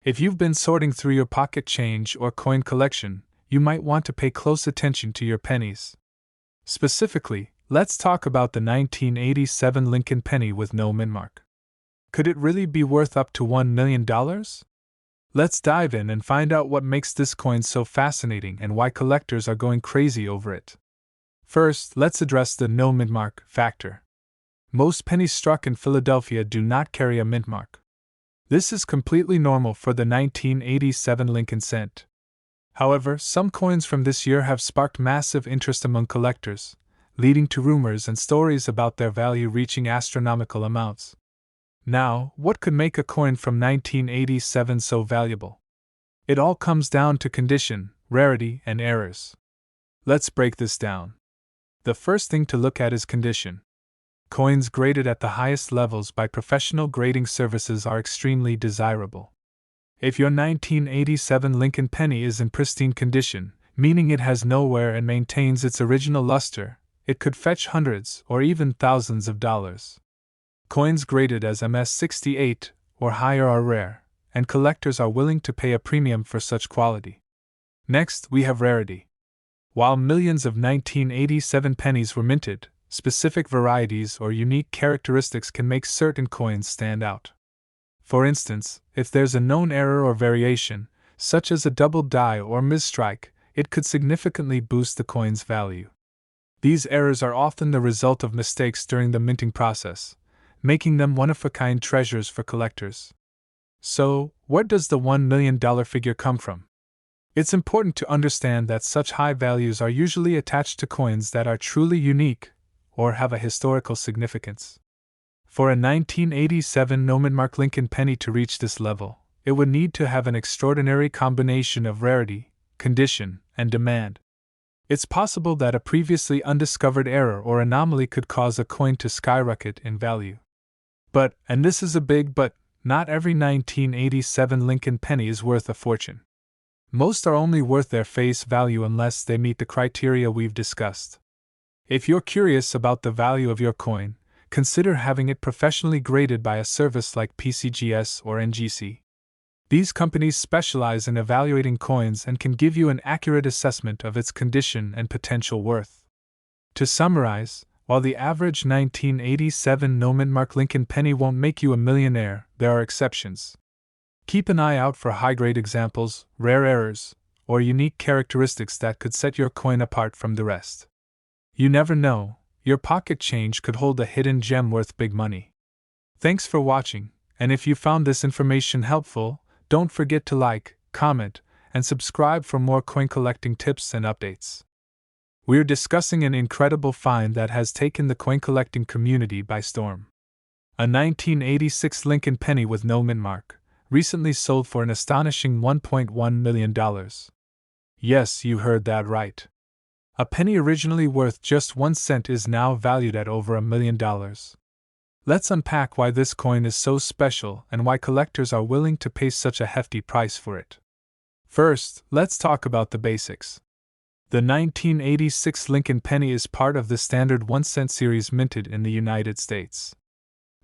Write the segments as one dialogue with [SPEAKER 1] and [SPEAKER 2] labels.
[SPEAKER 1] If you've been sorting through your pocket change or coin collection, you might want to pay close attention to your pennies. Specifically, let's talk about the 1987 Lincoln penny with no mint mark. Could it really be worth up to $1 million? Let's dive in and find out what makes this coin so fascinating and why collectors are going crazy over it. First, let's address the no mint mark factor. Most pennies struck in Philadelphia do not carry a mint mark. This is completely normal for the 1987 Lincoln cent. However, some coins from this year have sparked massive interest among collectors, leading to rumors and stories about their value reaching astronomical amounts. Now, what could make a coin from 1987 so valuable? It all comes down to condition, rarity, and errors. Let's break this down. The first thing to look at is condition. Coins graded at the highest levels by professional grading services are extremely desirable. If your 1987 Lincoln penny is in pristine condition, meaning it has no wear and maintains its original luster, it could fetch hundreds or even thousands of dollars. Coins graded as MS-68 or higher are rare, and collectors are willing to pay a premium for such quality. Next, we have rarity. While millions of 1987 pennies were minted, specific varieties or unique characteristics can make certain coins stand out. For instance, if there's a known error or variation, such as a double die or misstrike, it could significantly boost the coin's value. These errors are often the result of mistakes during the minting process, making them one-of-a-kind treasures for collectors. So, where does the $1 million figure come from? It's important to understand that such high values are usually attached to coins that are truly unique or have a historical significance. For a 1987 no mint mark Lincoln penny to reach this level, it would need to have an extraordinary combination of rarity, condition, and demand. It's possible that a previously undiscovered error or anomaly could cause a coin to skyrocket in value. But, and this is a big but, not every 1987 Lincoln penny is worth a fortune. Most are only worth their face value unless they meet the criteria we've discussed. If you're curious about the value of your coin, consider having it professionally graded by a service like PCGS or NGC. These companies specialize in evaluating coins and can give you an accurate assessment of its condition and potential worth. To summarize, while the average 1987 no mint mark Lincoln penny won't make you a millionaire, there are exceptions. Keep an eye out for high-grade examples, rare errors, or unique characteristics that could set your coin apart from the rest. You never know, your pocket change could hold a hidden gem worth big money. Thanks for watching, and if you found this information helpful, don't forget to like, comment, and subscribe for more coin collecting tips and updates. We're discussing an incredible find that has taken the coin collecting community by storm. A 1986 Lincoln penny with no mint mark, recently sold for an astonishing $1.1 million. Yes, you heard that right. A penny originally worth just 1 cent is now valued at over $1 million. Let's unpack why this coin is so special and why collectors are willing to pay such a hefty price for it. First, let's talk about the basics. The 1986 Lincoln penny is part of the standard 1 cent series minted in the United States.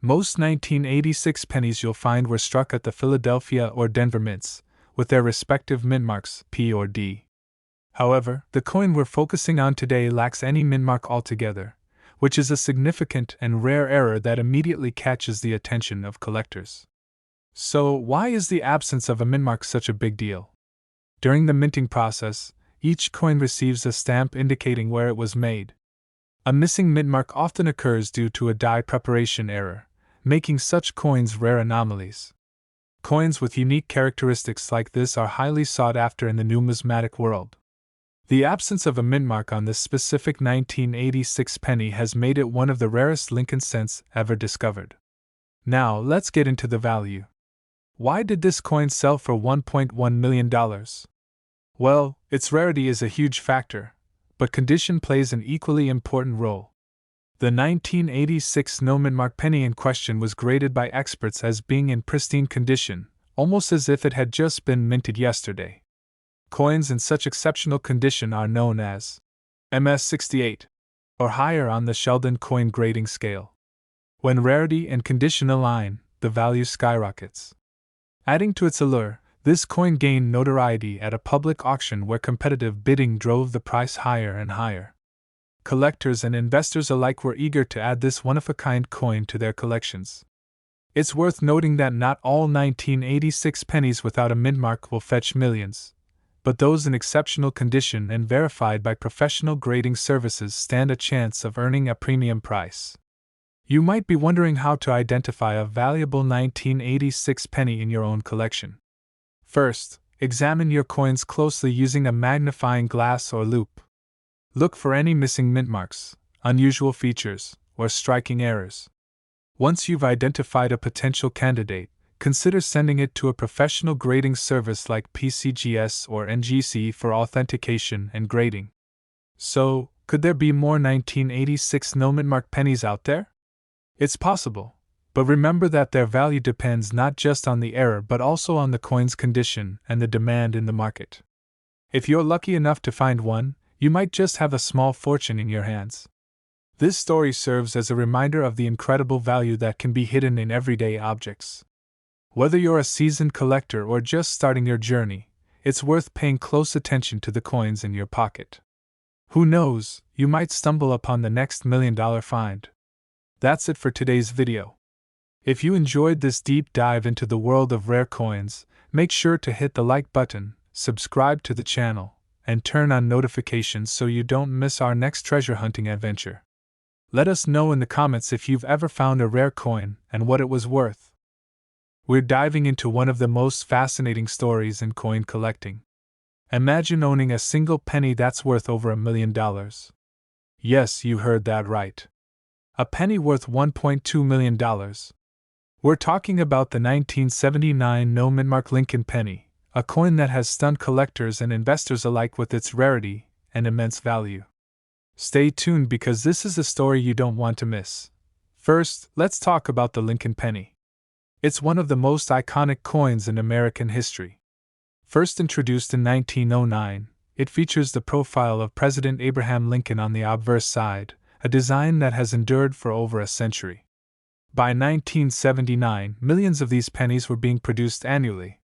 [SPEAKER 1] Most 1986 pennies you'll find were struck at the Philadelphia or Denver mints, with their respective mint marks, P or D. However, the coin we're focusing on today lacks any mint mark altogether, which is a significant and rare error that immediately catches the attention of collectors. So, why is the absence of a mint mark such a big deal? During the minting process, each coin receives a stamp indicating where it was made. A missing mint mark often occurs due to a die preparation error, making such coins rare anomalies. Coins with unique characteristics like this are highly sought after in the numismatic world. The absence of a mint mark on this specific 1986 penny has made it one of the rarest Lincoln cents ever discovered. Now, let's get into the value. Why did this coin sell for $1.1 million? Well, its rarity is a huge factor, but condition plays an equally important role. The 1986 no mint mark penny in question was graded by experts as being in pristine condition, almost as if it had just been minted yesterday. Coins in such exceptional condition are known as MS-68, or higher on the Sheldon coin grading scale. When rarity and condition align, the value skyrockets. Adding to its allure, This coin gained notoriety at a public auction where competitive bidding drove the price higher and higher. Collectors and investors alike were eager to add this one-of-a-kind coin to their collections. It's worth noting that not all 1986 pennies without a mint mark will fetch millions, but those in exceptional condition and verified by professional grading services stand a chance of earning a premium price. You might be wondering how to identify a valuable 1986 penny in your own collection. First, examine your coins closely using a magnifying glass or loupe. Look for any missing mint marks, unusual features, or striking errors. Once you've identified a potential candidate, consider sending it to a professional grading service like PCGS or NGC for authentication and grading. So, could there be more 1986 no mint mark pennies out there? It's possible, but remember that their value depends not just on the error but also on the coin's condition and the demand in the market. If you're lucky enough to find one, you might just have a small fortune in your hands. This story serves as a reminder of the incredible value that can be hidden in everyday objects. Whether you're a seasoned collector or just starting your journey, it's worth paying close attention to the coins in your pocket. Who knows, you might stumble upon the next $1,000,000 find. That's it for today's video. If you enjoyed this deep dive into the world of rare coins, make sure to hit the like button, subscribe to the channel, and turn on notifications so you don't miss our next treasure hunting adventure. Let us know in the comments if you've ever found a rare coin and what it was worth. We're diving into one of the most fascinating stories in coin collecting. Imagine owning a single penny that's worth over $1,000,000. Yes, you heard that right. A penny worth $1.2 million. We're talking about the 1979 no mint mark Lincoln penny, a coin that has stunned collectors and investors alike with its rarity and immense value. Stay tuned because this is a story you don't want to miss. First, let's talk about the Lincoln penny. It's one of the most iconic coins in American history. First introduced in 1909, it features the profile of President Abraham Lincoln on the obverse side, a design that has endured for over a century. By 1979, millions of these pennies were being produced annually.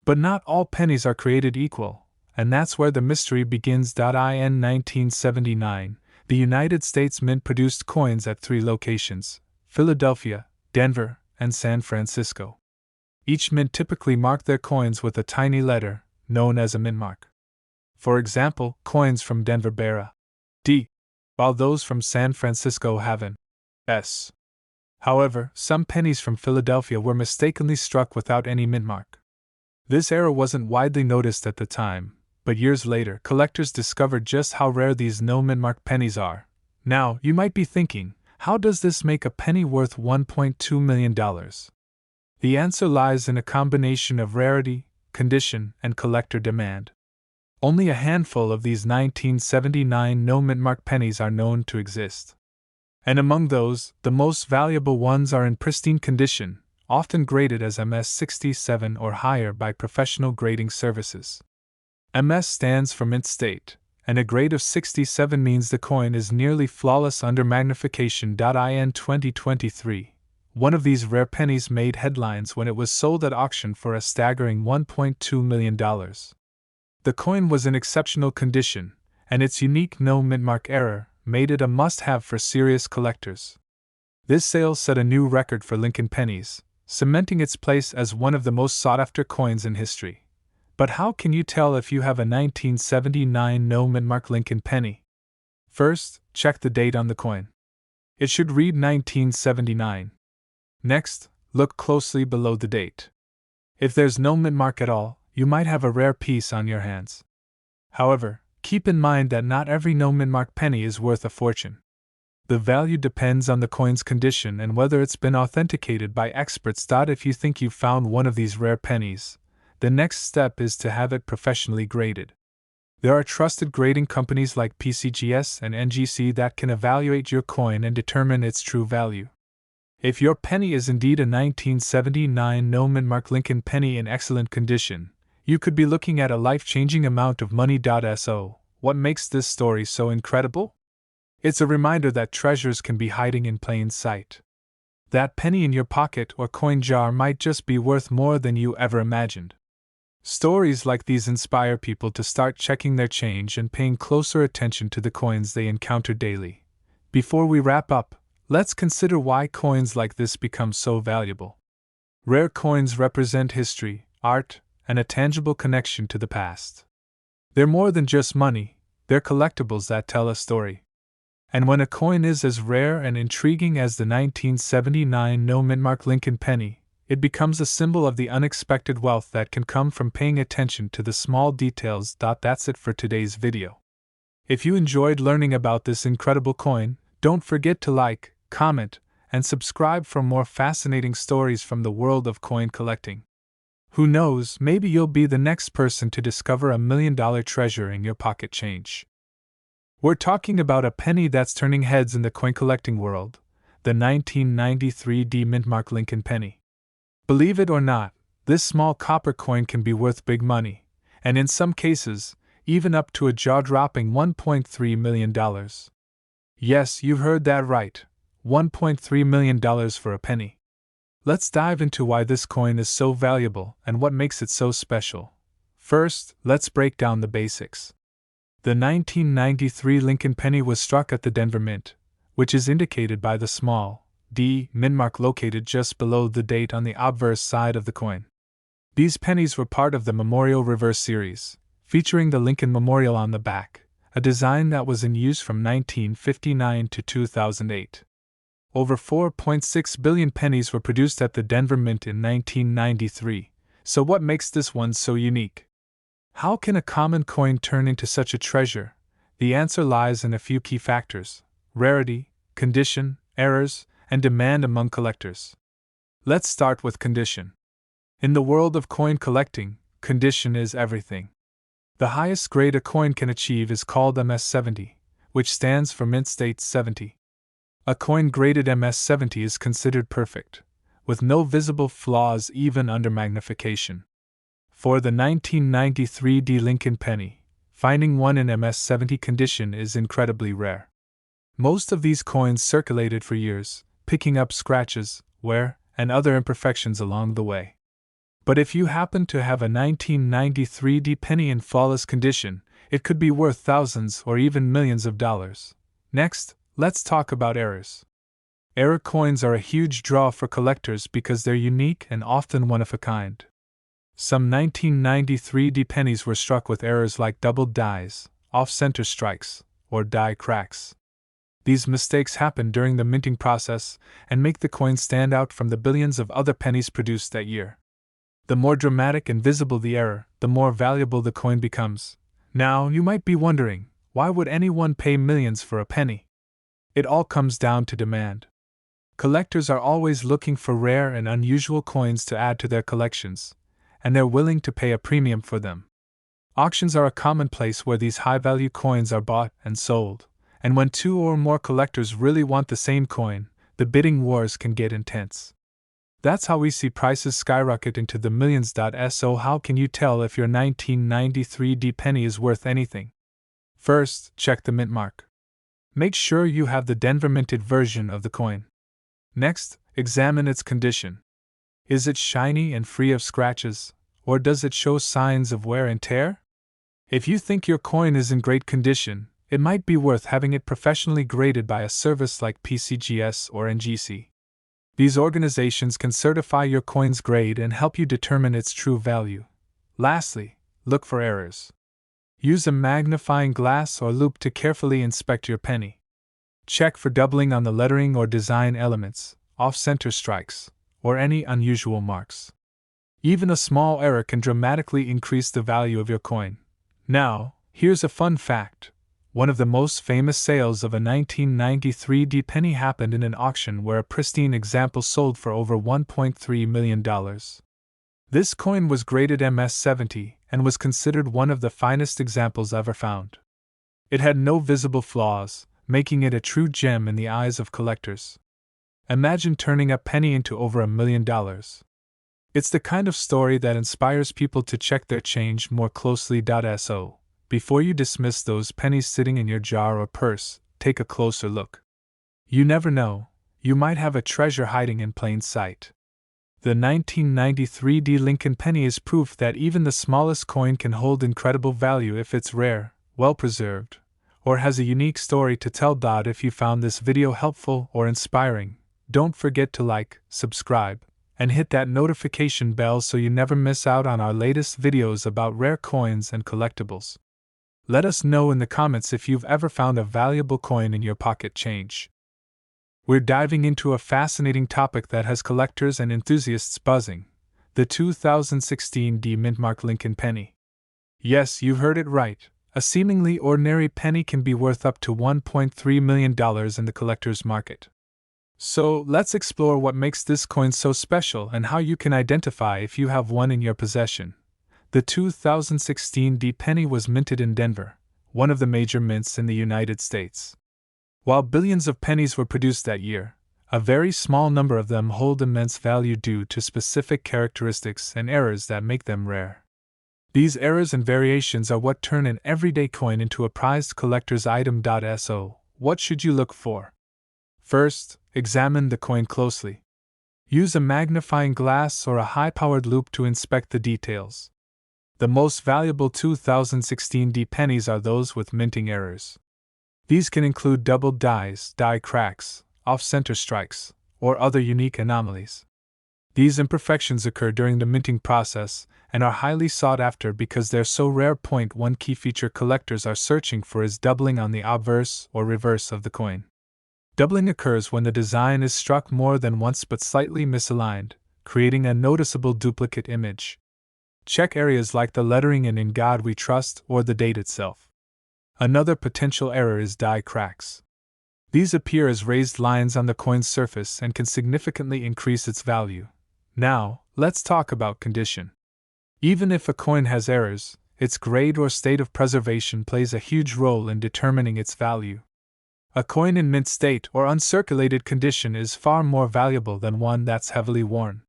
[SPEAKER 1] But not all pennies are created equal, and that's where the mystery begins. In 1979, the United States Mint produced coins at 3 locations: Philadelphia, Denver, and San Francisco. Each mint typically marked their coins with a tiny letter, known as a mint mark. For example, coins from Denver bear a D, while those from San Francisco have an S. However, some pennies from Philadelphia were mistakenly struck without any mint mark. This error wasn't widely noticed at the time, but years later, collectors discovered just how rare these no mint mark pennies are. Now, you might be thinking, how does this make a penny worth $1.2 million? The answer lies in a combination of rarity, condition, and collector demand. Only a handful of these 1979 no mint mark pennies are known to exist. And among those, the most valuable ones are in pristine condition, often graded as MS 67 or higher by professional grading services. MS stands for mint state, and a grade of 67 means the coin is nearly flawless under magnification. In 2023, one of these rare pennies made headlines when it was sold at auction for a staggering $1.2 million. The coin was in exceptional condition, and its unique no mint mark error made it a must-have for serious collectors. This sale set a new record for Lincoln pennies, cementing its place as one of the most sought-after coins in history. But how can you tell if you have a 1979 no mint mark Lincoln penny? First, check the date on the coin. It should read 1979. Next, look closely below the date. If there's no mint mark at all, you might have a rare piece on your hands. However, keep in mind that not every no mint mark penny is worth a fortune. The value depends on the coin's condition and whether it's been authenticated by experts. If you think you've found one of these rare pennies, the next step is to have it professionally graded. There are trusted grading companies like PCGS and NGC that can evaluate your coin and determine its true value. If your penny is indeed a 1979 no mint mark Lincoln penny in excellent condition, you could be looking at a life-changing amount of money. So, what makes this story so incredible? It's a reminder that treasures can be hiding in plain sight. That penny in your pocket or coin jar might just be worth more than you ever imagined. Stories like these inspire people to start checking their change and paying closer attention to the coins they encounter daily. Before we wrap up, let's consider why coins like this become so valuable. Rare coins represent history, art, and a tangible connection to the past. They're more than just money, they're collectibles that tell a story. And when a coin is as rare and intriguing as the 1979 no-mint Lincoln penny, it becomes a symbol of the unexpected wealth that can come from paying attention to the small details. That's it for today's video. If you enjoyed learning about this incredible coin, don't forget to like, comment, and subscribe for more fascinating stories from the world of coin collecting. Who knows, maybe you'll be the next person to discover $1 million treasure in your pocket change. We're talking about a penny that's turning heads in the coin collecting world, the 1993 mint Lincoln penny. Believe it or not, this small copper coin can be worth big money, and in some cases, even up to a jaw-dropping $1.3 million. Yes, you've heard that right, $1.3 million for a penny. Let's dive into why this coin is so valuable and what makes it so special. First, let's break down the basics. The 1993 Lincoln penny was struck at the Denver Mint, which is indicated by the small D mint mark located just below the date on the obverse side of the coin. These pennies were part of the Memorial Reverse series, featuring the Lincoln Memorial on the back, a design that was in use from 1959 to 2008. Over 4.6 billion pennies were produced at the Denver Mint in 1993, so what makes this one so unique? How can a common coin turn into such a treasure? The answer lies in a few key factors: rarity, condition, errors, and demand among collectors. Let's start with condition. In the world of coin collecting, condition is everything. The highest grade a coin can achieve is called MS-70, which stands for Mint State 70. A coin graded MS-70 is considered perfect, with no visible flaws even under magnification. For the 1993 Lincoln penny, finding one in MS-70 condition is incredibly rare. Most of these coins circulated for years, picking up scratches, wear, and other imperfections along the way. But if you happen to have a 1993 penny in flawless condition, it could be worth thousands or even millions of dollars. Next, let's talk about errors. Error coins are a huge draw for collectors because they're unique and often one of a kind. Some 1993 pennies were struck with errors like doubled dies, off-center strikes, or die cracks. These mistakes happen during the minting process and make the coin stand out from the billions of other pennies produced that year. The more dramatic and visible the error, the more valuable the coin becomes. Now, you might be wondering, why would anyone pay millions for a penny? It all comes down to demand. Collectors are always looking for rare and unusual coins to add to their collections, and they're willing to pay a premium for them. Auctions are a common place where these high-value coins are bought and sold, and when two or more collectors really want the same coin, the bidding wars can get intense. That's how we see prices skyrocket into the millions. So how can you tell if your 1993 penny is worth anything? First, check the mint mark. Make sure you have the Denver minted version of the coin. Next, examine its condition. Is it shiny and free of scratches, or does it show signs of wear and tear? If you think your coin is in great condition, it might be worth having it professionally graded by a service like PCGS or NGC. These organizations can certify your coin's grade and help you determine its true value. Lastly, look for errors. Use a magnifying glass or loupe to carefully inspect your penny. Check for doubling on the lettering or design elements, off-center strikes, or any unusual marks. Even a small error can dramatically increase the value of your coin. Now, here's a fun fact. One of the most famous sales of a 1993 penny happened in an auction where a pristine example sold for over $1.3 million. This coin was graded MS-70 and was considered one of the finest examples ever found. It had no visible flaws, making it a true gem in the eyes of collectors. Imagine turning a penny into over $1 million. It's the kind of story that inspires people to check their change more closely. So, before you dismiss those pennies sitting in your jar or purse, take a closer look. You never know, you might have a treasure hiding in plain sight. The 1993 D Lincoln penny is proof that even the smallest coin can hold incredible value if it's rare, well preserved, or has a unique story to tell. If you found this video helpful or inspiring, don't forget to like, subscribe, and hit that notification bell so you never miss out on our latest videos about rare coins and collectibles. Let us know in the comments if you've ever found a valuable coin in your pocket change. We're diving into a fascinating topic that has collectors and enthusiasts buzzing: the 2016 D Mintmark Lincoln penny. Yes, you've heard it right. A seemingly ordinary penny can be worth up to $1.3 million in the collector's market. So, let's explore what makes this coin so special and how you can identify if you have one in your possession. The 2016 D penny was minted in Denver, one of the major mints in the United States. While billions of pennies were produced that year, a very small number of them hold immense value due to specific characteristics and errors that make them rare. These errors and variations are what turn an everyday coin into a prized collector's item. So, what should you look for? First, examine the coin closely. Use a magnifying glass or a high-powered loupe to inspect the details. The most valuable 2016 D pennies are those with minting errors. These can include doubled dies, die cracks, off-center strikes, or other unique anomalies. These imperfections occur during the minting process and are highly sought after because they're so rare. One key feature collectors are searching for is doubling on the obverse or reverse of the coin. Doubling occurs when the design is struck more than once but slightly misaligned, creating a noticeable duplicate image. Check areas like the lettering in God We Trust or the date itself. Another potential error is die cracks. These appear as raised lines on the coin's surface and can significantly increase its value. Now, let's talk about condition. Even if a coin has errors, its grade or state of preservation plays a huge role in determining its value. A coin in mint state or uncirculated condition is far more valuable than one that's heavily worn.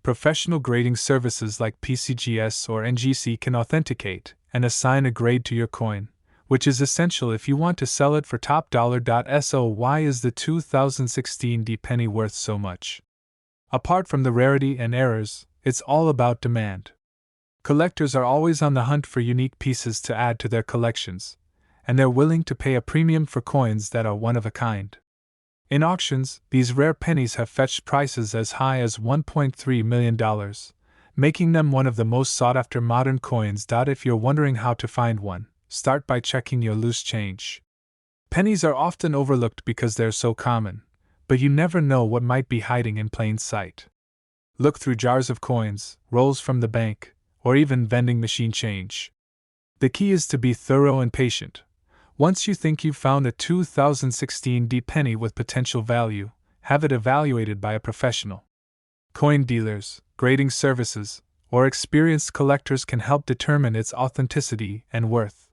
[SPEAKER 1] Professional grading services like PCGS or NGC can authenticate and assign a grade to your coin, which is essential if you want to sell it for top dollar. So why is the 2016 D penny worth so much? Apart from the rarity and errors, it's all about demand. Collectors are always on the hunt for unique pieces to add to their collections, and they're willing to pay a premium for coins that are one of a kind. In auctions, these rare pennies have fetched prices as high as $1.3 million, making them one of the most sought-after modern coins. If you're wondering how to find one, start by checking your loose change. Pennies are often overlooked because they're so common, but you never know what might be hiding in plain sight. Look through jars of coins, rolls from the bank, or even vending machine change. The key is to be thorough and patient. Once you think you've found a 2016 D penny with potential value, have it evaluated by a professional. Coin dealers, grading services, or experienced collectors can help determine its authenticity and worth.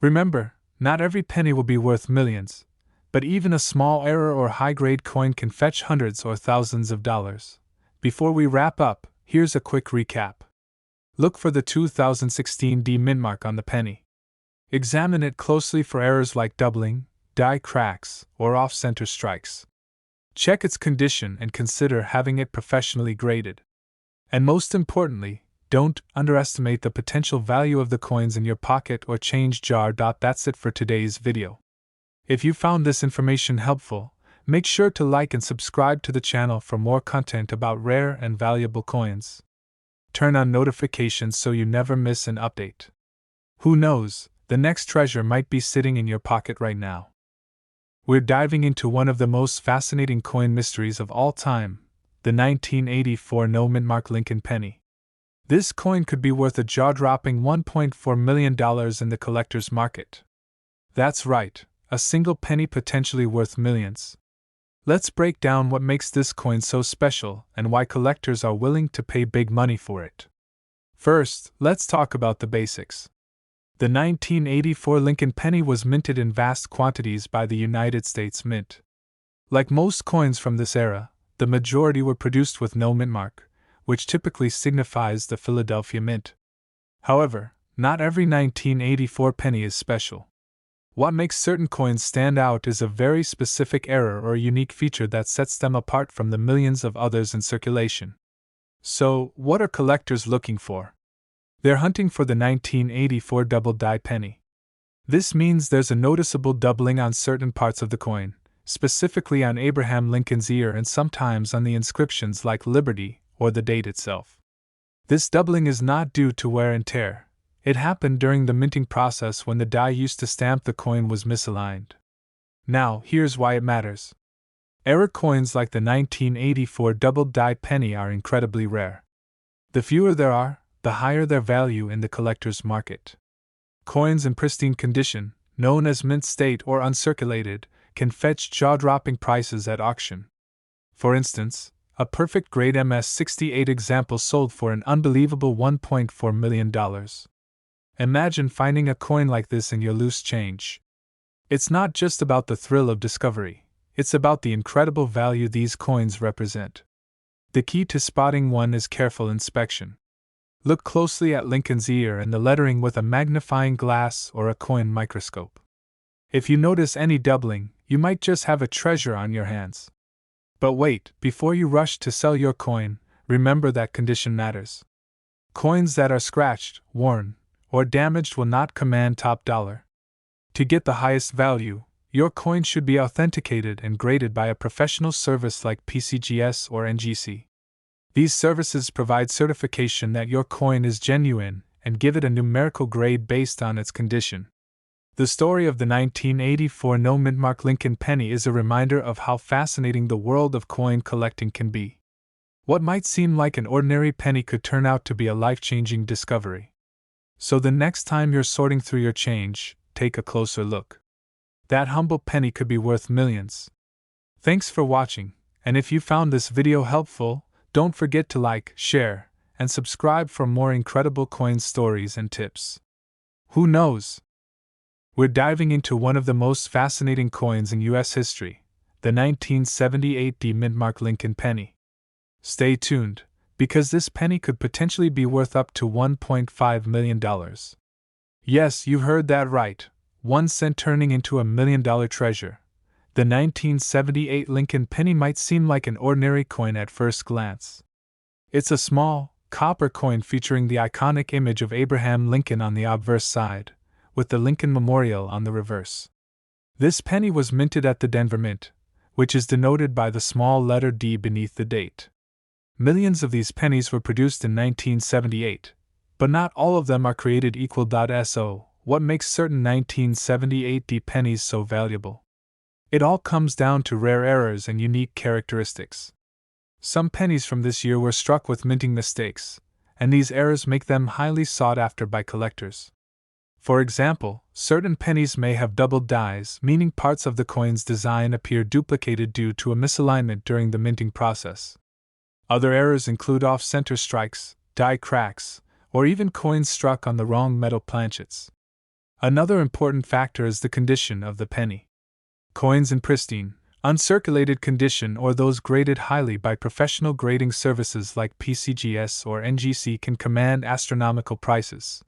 [SPEAKER 1] Remember, not every penny will be worth millions, but even a small error or high-grade coin can fetch hundreds or thousands of dollars. Before we wrap up, here's a quick recap. Look for the 2016 D Mintmark on the penny. Examine it closely for errors like doubling, die cracks, or off-center strikes. Check its condition and consider having it professionally graded. And most importantly, don't underestimate the potential value of the coins in your pocket or change jar. That's it for today's video. If you found this information helpful, make sure to like and subscribe to the channel for more content about rare and valuable coins. Turn on notifications so you never miss an update. Who knows, the next treasure might be sitting in your pocket right now. We're diving into one of the most fascinating coin mysteries of all time, the 1984 No Mintmark Lincoln penny. This coin could be worth a jaw-dropping $1.4 million in the collector's market. That's right, a single penny potentially worth millions. Let's break down what makes this coin so special and why collectors are willing to pay big money for it. First, let's talk about the basics. The 1984 Lincoln penny was minted in vast quantities by the United States Mint. Like most coins from this era, the majority were produced with no mintmark, which typically signifies the Philadelphia Mint. However, not every 1984 penny is special. What makes certain coins stand out is a very specific error or unique feature that sets them apart from the millions of others in circulation. So, what are collectors looking for? They're hunting for the 1984 double die penny. This means there's a noticeable doubling on certain parts of the coin, specifically on Abraham Lincoln's ear and sometimes on the inscriptions like Liberty or the date itself. This doubling is not due to wear and tear. It happened during the minting process when the die used to stamp the coin was misaligned. Now, here's why it matters. Error coins like the 1984 double die penny are incredibly rare. The fewer there are, the higher their value in the collector's market. Coins in pristine condition, known as mint state or uncirculated, can fetch jaw-dropping prices at auction. For instance, a perfect grade MS-68 example sold for an unbelievable $1.4 million. Imagine finding a coin like this in your loose change. It's not just about the thrill of discovery, it's about the incredible value these coins represent. The key to spotting one is careful inspection. Look closely at Lincoln's ear and the lettering with a magnifying glass or a coin microscope. If you notice any doubling, you might just have a treasure on your hands. But wait, before you rush to sell your coin, remember that condition matters. Coins that are scratched, worn, or damaged will not command top dollar. To get the highest value, your coin should be authenticated and graded by a professional service like PCGS or NGC. These services provide certification that your coin is genuine and give it a numerical grade based on its condition. The story of the 1984 no mintmark Lincoln penny is a reminder of how fascinating the world of coin collecting can be. What might seem like an ordinary penny could turn out to be a life-changing discovery. So the next time you're sorting through your change, take a closer look. That humble penny could be worth millions. Thanks for watching, and if you found this video helpful, don't forget to like, share, and subscribe for more incredible coin stories and tips. Who knows? We're diving into one of the most fascinating coins in U.S. history, the 1978 mintmark Lincoln penny. Stay tuned, because this penny could potentially be worth up to $1.5 million. Yes, you heard that right, 1 cent turning into $1 million treasure. The 1978 Lincoln penny might seem like an ordinary coin at first glance. It's a small, copper coin featuring the iconic image of Abraham Lincoln on the obverse side, with the Lincoln Memorial on the reverse. This penny was minted at the Denver Mint, which is denoted by the small letter D beneath the date. Millions of these pennies were produced in 1978, but not all of them are created equal. So, what makes certain 1978 pennies so valuable? It all comes down to rare errors and unique characteristics. Some pennies from this year were struck with minting mistakes, and these errors make them highly sought after by collectors. For example, certain pennies may have doubled dies, meaning parts of the coin's design appear duplicated due to a misalignment during the minting process. Other errors include off-center strikes, die cracks, or even coins struck on the wrong metal planchets. Another important factor is the condition of the penny. Coins in pristine, uncirculated condition or those graded highly by professional grading services like PCGS or NGC can command astronomical prices.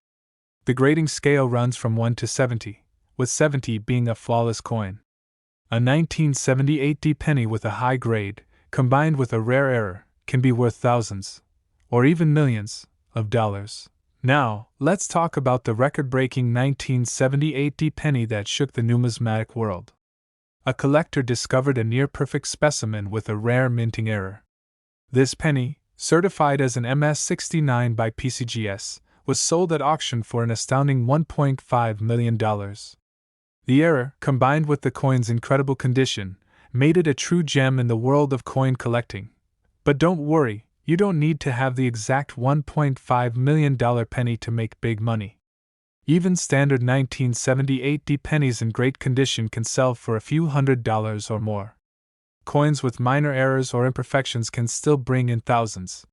[SPEAKER 1] The grading scale runs from 1 to 70, with 70 being a flawless coin. A 1978 penny with a high grade, combined with a rare error, can be worth thousands, or even millions, of dollars. Now, let's talk about the record-breaking 1978 penny that shook the numismatic world. A collector discovered a near-perfect specimen with a rare minting error. This penny, certified as an MS-69 by PCGS, was sold at auction for an astounding $1.5 million. The error, combined with the coin's incredible condition, made it a true gem in the world of coin collecting. But don't worry, you don't need to have the exact $1.5 million penny to make big money. Even standard 1978 pennies in great condition can sell for a few $100s or more. Coins with minor errors or imperfections can still bring in thousands.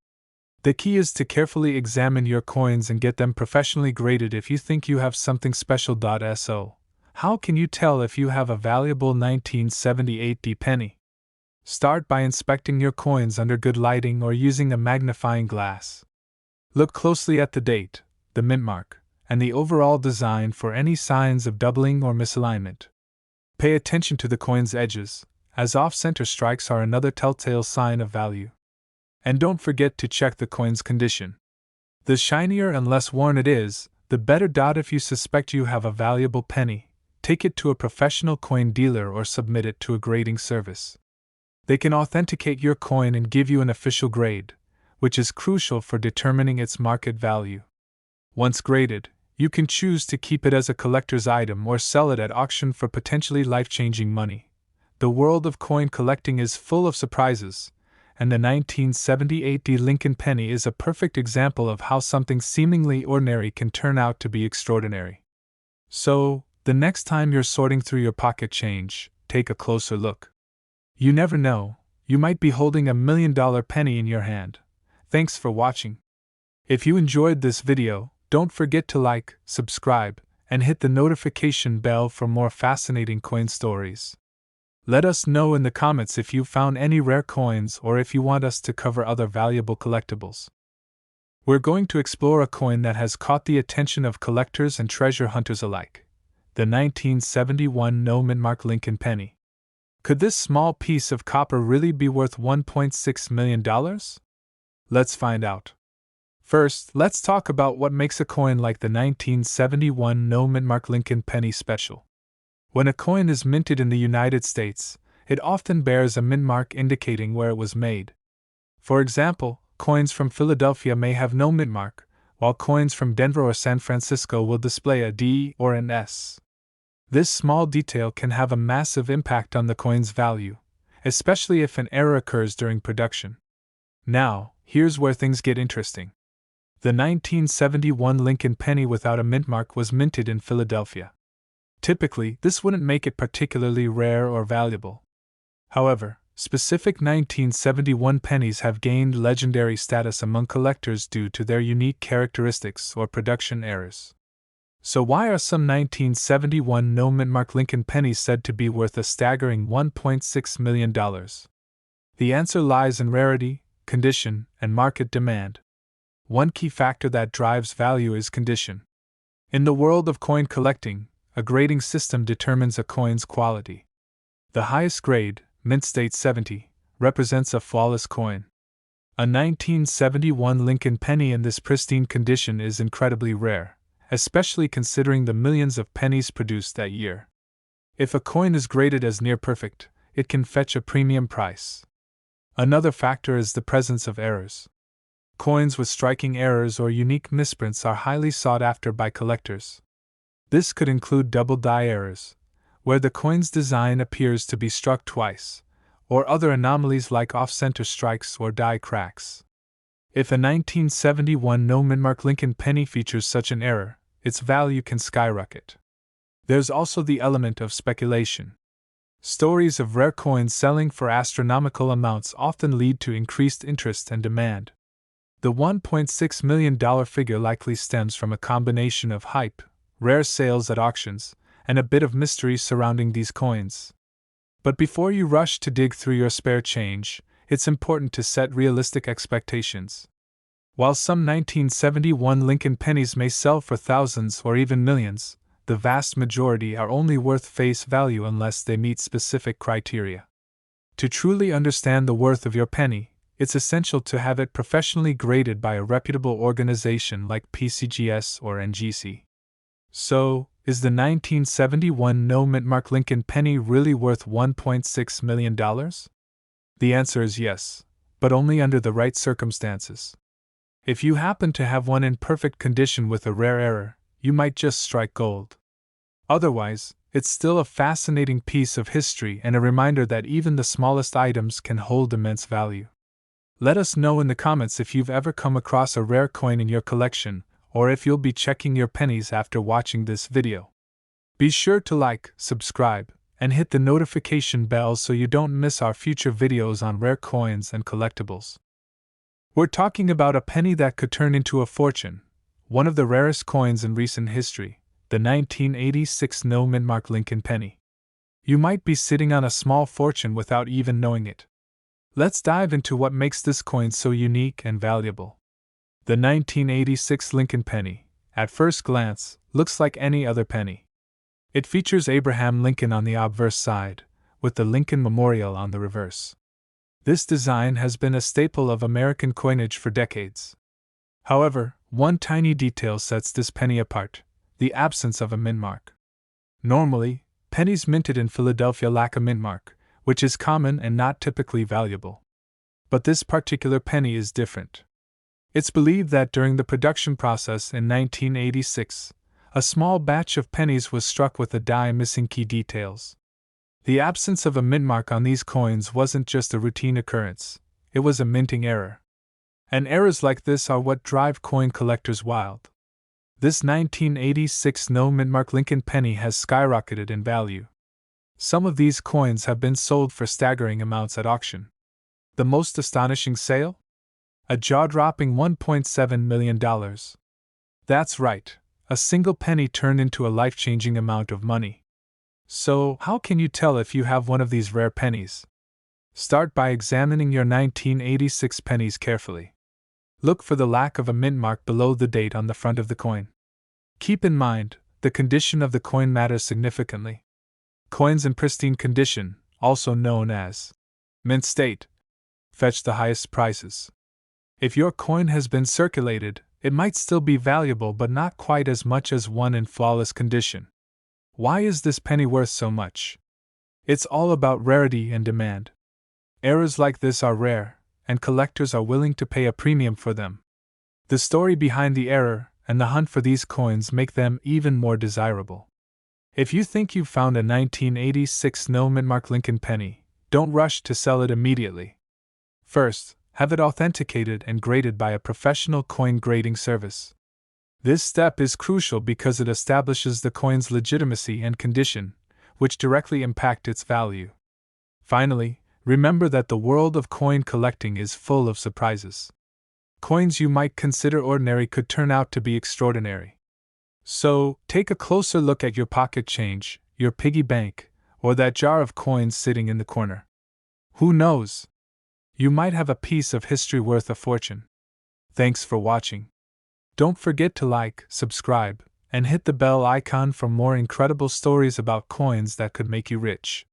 [SPEAKER 1] The key is to carefully examine your coins and get them professionally graded if you think you have something special. So, how can you tell if you have a valuable 1978 penny? Start by inspecting your coins under good lighting or using a magnifying glass. Look closely at the date, the mint mark, and the overall design for any signs of doubling or misalignment. Pay attention to the coin's edges, as off-center strikes are another telltale sign of value. And don't forget to check the coin's condition. The shinier and less worn it is, the better. If you suspect you have a valuable penny, take it to a professional coin dealer or submit it to a grading service. They can authenticate your coin and give you an official grade, which is crucial for determining its market value. Once graded, you can choose to keep it as a collector's item or sell it at auction for potentially life-changing money. The world of coin collecting is full of surprises, and the 1978 Lincoln penny is a perfect example of how something seemingly ordinary can turn out to be extraordinary. So, the next time you're sorting through your pocket change, take a closer look. You never know, you might be holding $1 million penny in your hand. Thanks for watching. If you enjoyed this video, don't forget to like, subscribe, and hit the notification bell for more fascinating coin stories. Let us know in the comments if you found any rare coins or if you want us to cover other valuable collectibles. We're going to explore a coin that has caught the attention of collectors and treasure hunters alike: the 1971 no-mint Lincoln penny. Could this small piece of copper really be worth $1.6 million? Let's find out. First, let's talk about what makes a coin like the 1971 no-mint Lincoln penny special. When a coin is minted in the United States, it often bears a mint mark indicating where it was made. For example, coins from Philadelphia may have no mint mark, while coins from Denver or San Francisco will display a D or an S. This small detail can have a massive impact on the coin's value, especially if an error occurs during production. Now, here's where things get interesting. The 1971 Lincoln penny without a mint mark was minted in Philadelphia. Typically, this wouldn't make it particularly rare or valuable. However, specific 1971 pennies have gained legendary status among collectors due to their unique characteristics or production errors. So why are some 1971 no-mint Lincoln pennies said to be worth a staggering $1.6 million? The answer lies in rarity, condition, and market demand. One key factor that drives value is condition. In the world of coin collecting, a grading system determines a coin's quality. The highest grade, mint state 70, represents a flawless coin. A 1971 Lincoln penny in this pristine condition is incredibly rare, especially considering the millions of pennies produced that year. If a coin is graded as near perfect, it can fetch a premium price. Another factor is the presence of errors. Coins with striking errors or unique misprints are highly sought after by collectors. This could include double die errors, where the coin's design appears to be struck twice, or other anomalies like off-center strikes or die cracks. If a 1971 no-mint Lincoln penny features such an error, its value can skyrocket. There's also the element of speculation. Stories of rare coins selling for astronomical amounts often lead to increased interest and demand. The $1.6 million figure likely stems from a combination of hype, rare sales at auctions, and a bit of mystery surrounding these coins. But before you rush to dig through your spare change, it's important to set realistic expectations. While some 1971 Lincoln pennies may sell for thousands or even millions, the vast majority are only worth face value unless they meet specific criteria. To truly understand the worth of your penny, it's essential to have it professionally graded by a reputable organization like PCGS or NGC. So, is the 1971 no-mint Lincoln penny really worth $1.6 million? The answer is yes, but only under the right circumstances. If you happen to have one in perfect condition with a rare error, you might just strike gold. Otherwise, it's still a fascinating piece of history and a reminder that even the smallest items can hold immense value. Let us know in the comments if you've ever come across a rare coin in your collection, or if you'll be checking your pennies after watching this video. Be sure to like, subscribe, and hit the notification bell so you don't miss our future videos on rare coins and collectibles. We're talking about a penny that could turn into a fortune, one of the rarest coins in recent history, the 1986 no-mint Lincoln penny. You might be sitting on a small fortune without even knowing it. Let's dive into what makes this coin so unique and valuable. The 1986 Lincoln penny, at first glance, looks like any other penny. It features Abraham Lincoln on the obverse side, with the Lincoln Memorial on the reverse. This design has been a staple of American coinage for decades. However, one tiny detail sets this penny apart: the absence of a mint mark. Normally, pennies minted in Philadelphia lack a mint mark, which is common and not typically valuable. But this particular penny is different. It's believed that during the production process in 1986, a small batch of pennies was struck with a die missing key details. The absence of a mint mark on these coins wasn't just a routine occurrence, it was a minting error. And errors like this are what drive coin collectors wild. This 1986 no mint mark Lincoln penny has skyrocketed in value. Some of these coins have been sold for staggering amounts at auction. The most astonishing sale? A jaw-dropping $1.7 million. That's right, a single penny turned into a life-changing amount of money. So, how can you tell if you have one of these rare pennies? Start by examining your 1986 pennies carefully. Look for the lack of a mint mark below the date on the front of the coin. Keep in mind, the condition of the coin matters significantly. Coins in pristine condition, also known as mint state, fetch the highest prices. If your coin has been circulated, it might still be valuable but not quite as much as one in flawless condition. Why is this penny worth so much? It's all about rarity and demand. Errors like this are rare, and collectors are willing to pay a premium for them. The story behind the error and the hunt for these coins make them even more desirable. If you think you've found a 1986 no mint mark Lincoln penny, don't rush to sell it immediately. First, have it authenticated and graded by a professional coin grading service. This step is crucial because it establishes the coin's legitimacy and condition, which directly impact its value. Finally, remember that the world of coin collecting is full of surprises. Coins you might consider ordinary could turn out to be extraordinary. So, take a closer look at your pocket change, your piggy bank, or that jar of coins sitting in the corner. Who knows? You might have a piece of history worth a fortune. Thanks for watching. Don't forget to like, subscribe, and hit the bell icon for more incredible stories about coins that could make you rich.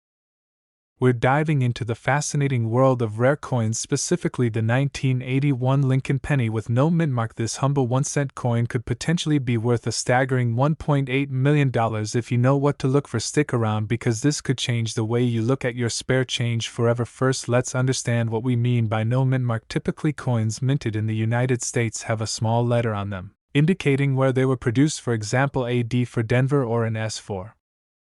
[SPEAKER 1] We're diving into the fascinating world of rare coins, specifically the 1981 Lincoln penny with no mint mark. This humble 1-cent coin could potentially be worth a staggering $1.8 million if you know what to look for. Stick around because this could change the way you look at your spare change forever. First, let's understand what we mean by no mint mark. Typically, coins minted in the United States have a small letter on them, indicating where they were produced, for example a D for Denver or an S for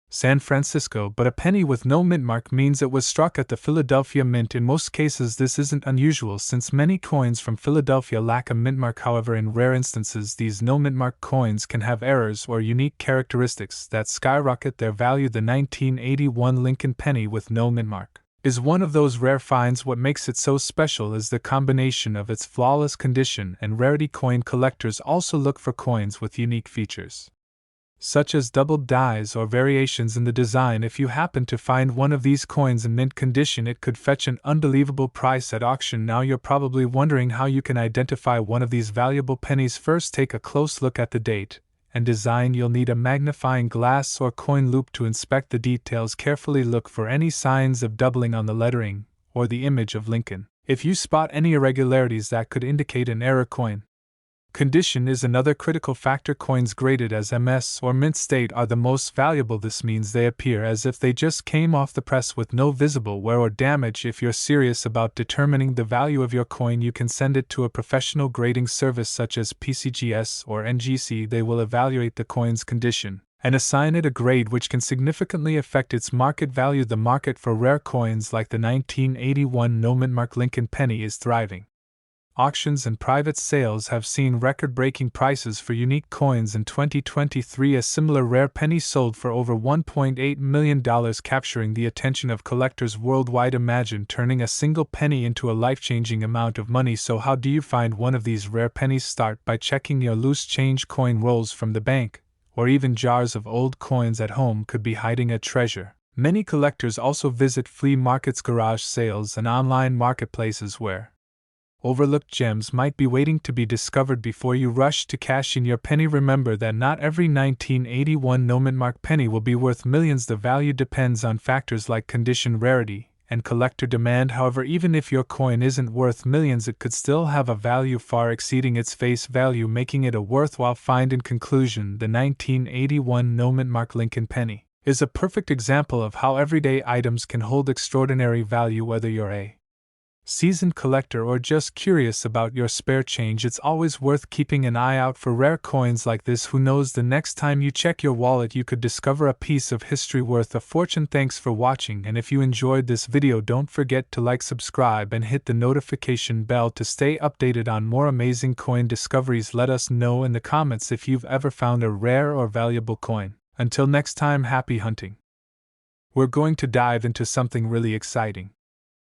[SPEAKER 1] San Francisco, but a penny with no mint mark means it was struck at the Philadelphia Mint. In most cases this isn't unusual since many coins from Philadelphia lack a mint mark. However, in rare instances these no mint mark coins can have errors or unique characteristics that skyrocket their value. The 1981 Lincoln penny with no mint mark is one of those rare finds. What makes it so special is the combination of its flawless condition and rarity. Coin collectors also look for coins with unique features, such as doubled dies or variations in the design. If you happen to find one of these coins in mint condition, it could fetch an unbelievable price at auction. Now you're probably wondering how you can identify one of these valuable pennies. First, take a close look at the date and design. You'll need a magnifying glass or coin loupe to inspect the details carefully. Look for any signs of doubling on the lettering or the image of Lincoln. If you spot any irregularities, that could indicate an error. Coin condition is another critical factor. Coins graded as MS or mint state are the most valuable. This means they appear as if they just came off the press with no visible wear or damage. If you're serious about determining the value of your coin, you can send it to a professional grading service such as PCGS or NGC. They will evaluate the coin's condition and assign it a grade which can significantly affect its market value. The market for rare coins like the 1981 no mint mark Lincoln penny is thriving. Auctions and private sales have seen record-breaking prices for unique coins. In 2023, a similar rare penny sold for over $1.8 million, capturing the attention of collectors worldwide. Imagine turning a single penny into a life-changing amount of money. So how do you find one of these rare pennies? Start by checking your loose change. Coin rolls from the bank, or even jars of old coins at home, could be hiding a treasure. Many collectors also visit flea markets, garage sales, and online marketplaces where overlooked gems might be waiting to be discovered. Before you rush to cash in your penny, remember that not every 1981 no mint mark penny will be worth millions. The value depends on factors like condition, rarity, and collector demand. However, even if your coin isn't worth millions, it could still have a value far exceeding its face value, making it a worthwhile find. In conclusion, the 1981 no-mint mark Lincoln penny is a perfect example of how everyday items can hold extraordinary value. Whether you're a seasoned collector or just curious about your spare change, it's always worth keeping an eye out for rare coins like this. Who knows, the next time you check your wallet you could discover a piece of history worth a fortune. Thanks for watching, and if you enjoyed this video, don't forget to like, subscribe, and hit the notification bell to stay updated on more amazing coin discoveries. Let us know in the comments if you've ever found a rare or valuable coin. Until next time, happy hunting. We're going to dive into something really exciting.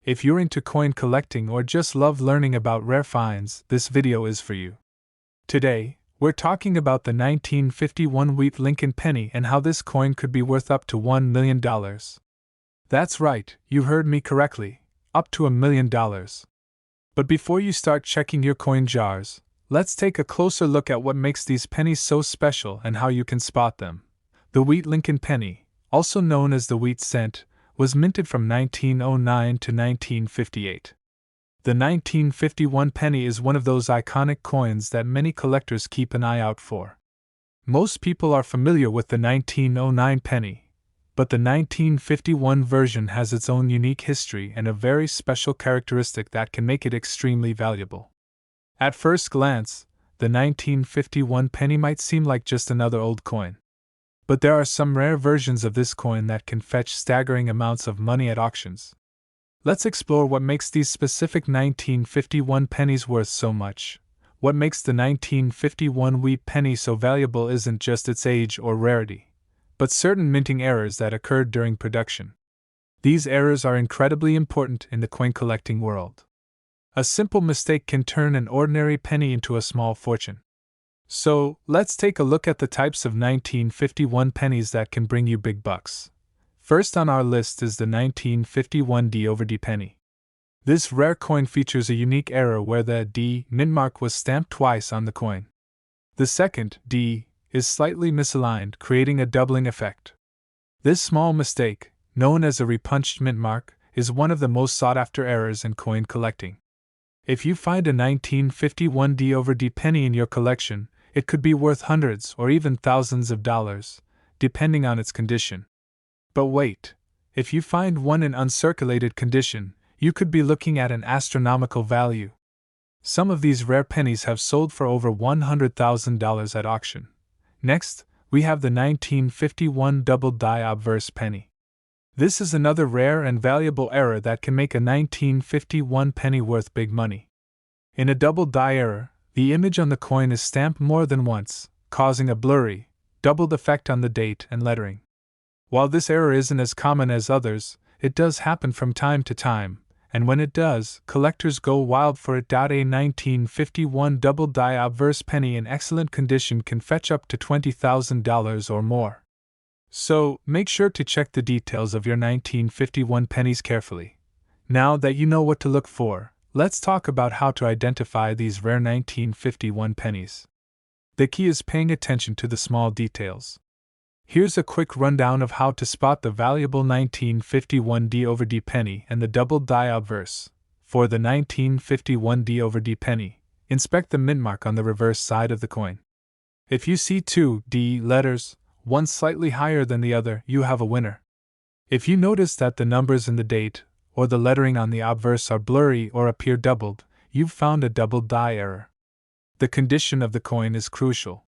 [SPEAKER 1] If you're into coin collecting or just love learning about rare finds, this video is for you. Today, we're talking about the 1951 wheat Lincoln penny and how this coin could be worth up to $1 million. That's right, you heard me correctly, up to $1 million. But before you start checking your coin jars, let's take a closer look at what makes these pennies so special and how you can spot them. The wheat Lincoln penny, also known as the wheat cent, was minted from 1909 to 1958. The 1951 penny is one of those iconic coins that many collectors keep an eye out for. Most people are familiar with the 1909 penny, but the 1951 version has its own unique history and a very special characteristic that can make it extremely valuable. At first glance, the 1951 penny might seem like just another old coin. But there are some rare versions of this coin that can fetch staggering amounts of money at auctions. Let's explore what makes these specific 1951 pennies worth so much. What makes the 1951 wheat penny so valuable isn't just its age or rarity, but certain minting errors that occurred during production. These errors are incredibly important in the coin collecting world. A simple mistake can turn an ordinary penny into a small fortune. So, let's take a look at the types of 1951 pennies that can bring you big bucks. First on our list is the 1951 D/D penny. This rare coin features a unique error where the D mint mark was stamped twice on the coin. The second D is slightly misaligned, creating a doubling effect. This small mistake, known as a repunched mint mark, is one of the most sought-after errors in coin collecting. If you find a 1951 D/D penny in your collection, it could be worth hundreds or even thousands of dollars, depending on its condition. But wait, if you find one in uncirculated condition, you could be looking at an astronomical value. Some of these rare pennies have sold for over $100,000 at auction. Next, we have the 1951 double die obverse penny. This is another rare and valuable error that can make a 1951 penny worth big money. In a double die error, the image on the coin is stamped more than once, causing a blurry, doubled effect on the date and lettering. While this error isn't as common as others, it does happen from time to time, and when it does, collectors go wild for it. A 1951 double die obverse penny in excellent condition can fetch up to $20,000 or more. So, make sure to check the details of your 1951 pennies carefully. Now that you know what to look for, let's talk about how to identify these rare 1951 pennies. The key is paying attention to the small details. Here's a quick rundown of how to spot the valuable 1951 D/D penny and the double die obverse. For the 1951 D/D penny, inspect the mint mark on the reverse side of the coin. If you see two D letters, one slightly higher than the other, you have a winner. If you notice that the numbers in the date or the lettering on the obverse are blurry or appear doubled, you've found a double die error. The condition of the coin is crucial.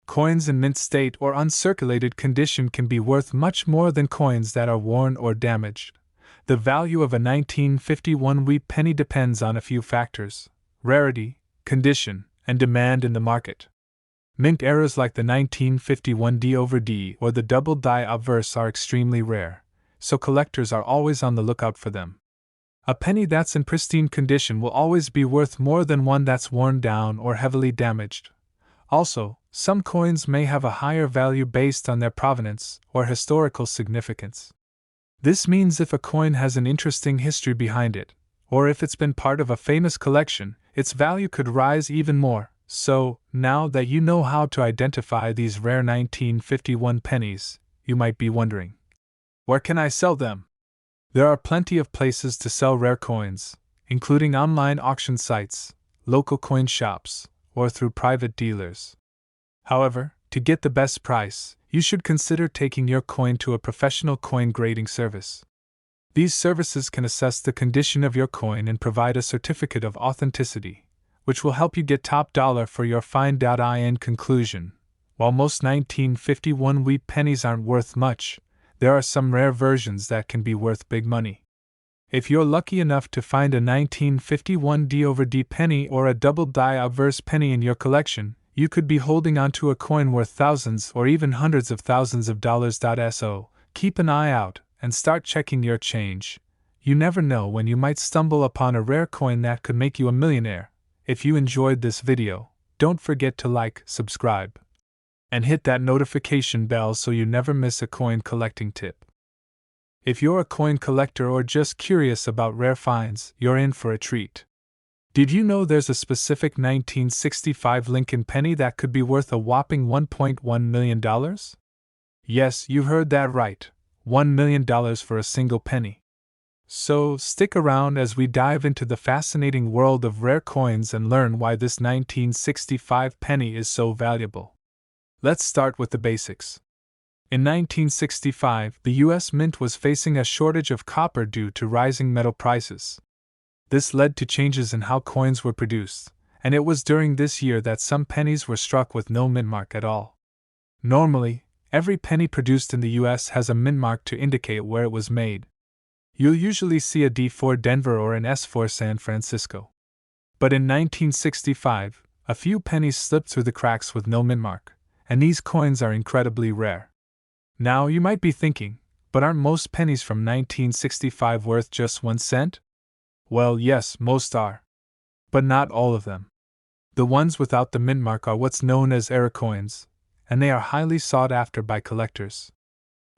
[SPEAKER 1] Coins in mint state or uncirculated condition can be worth much more than coins that are worn or damaged. The value of a 1951 wheat penny depends on a few factors: rarity, condition, and demand in the market. Mint errors like the 1951 D/D or the double die obverse are extremely rare, so collectors are always on the lookout for them. A penny that's in pristine condition will always be worth more than one that's worn down or heavily damaged. Also, some coins may have a higher value based on their provenance or historical significance. This means if a coin has an interesting history behind it, or if it's been part of a famous collection, its value could rise even more. So, now that you know how to identify these rare 1951 pennies, you might be wondering, where can I sell them? There are plenty of places to sell rare coins, including online auction sites, local coin shops, or through private dealers. However, to get the best price, you should consider taking your coin to a professional coin grading service. These services can assess the condition of your coin and provide a certificate of authenticity, which will help you get top dollar for your find. In conclusion, while most 1951 wheat pennies aren't worth much, there are some rare versions that can be worth big money. If you're lucky enough to find a 1951 D/D penny or a double die obverse penny in your collection, you could be holding onto a coin worth thousands or even hundreds of thousands of dollars. So, keep an eye out and start checking your change. You never know when you might stumble upon a rare coin that could make you a millionaire. If you enjoyed this video, don't forget to like, subscribe, and hit that notification bell so you never miss a coin collecting tip. If you're a coin collector or just curious about rare finds, you're in for a treat. Did you know there's a specific 1965 Lincoln penny that could be worth a whopping $1.1 million? Yes, you heard that right, $1 million for a single penny. So, stick around as we dive into the fascinating world of rare coins and learn why this 1965 penny is so valuable. Let's start with the basics. In 1965, the U.S. Mint was facing a shortage of copper due to rising metal prices. This led to changes in how coins were produced, and it was during this year that some pennies were struck with no mint mark at all. Normally, every penny produced in the U.S. has a mint mark to indicate where it was made. You'll usually see a D for Denver or an S for San Francisco. But in 1965, a few pennies slipped through the cracks with no mint mark, and these coins are incredibly rare. Now you might be thinking, but aren't most pennies from 1965 worth just 1 cent? Well, yes, most are. But not all of them. The ones without the mint mark are what's known as error coins, and they are highly sought after by collectors.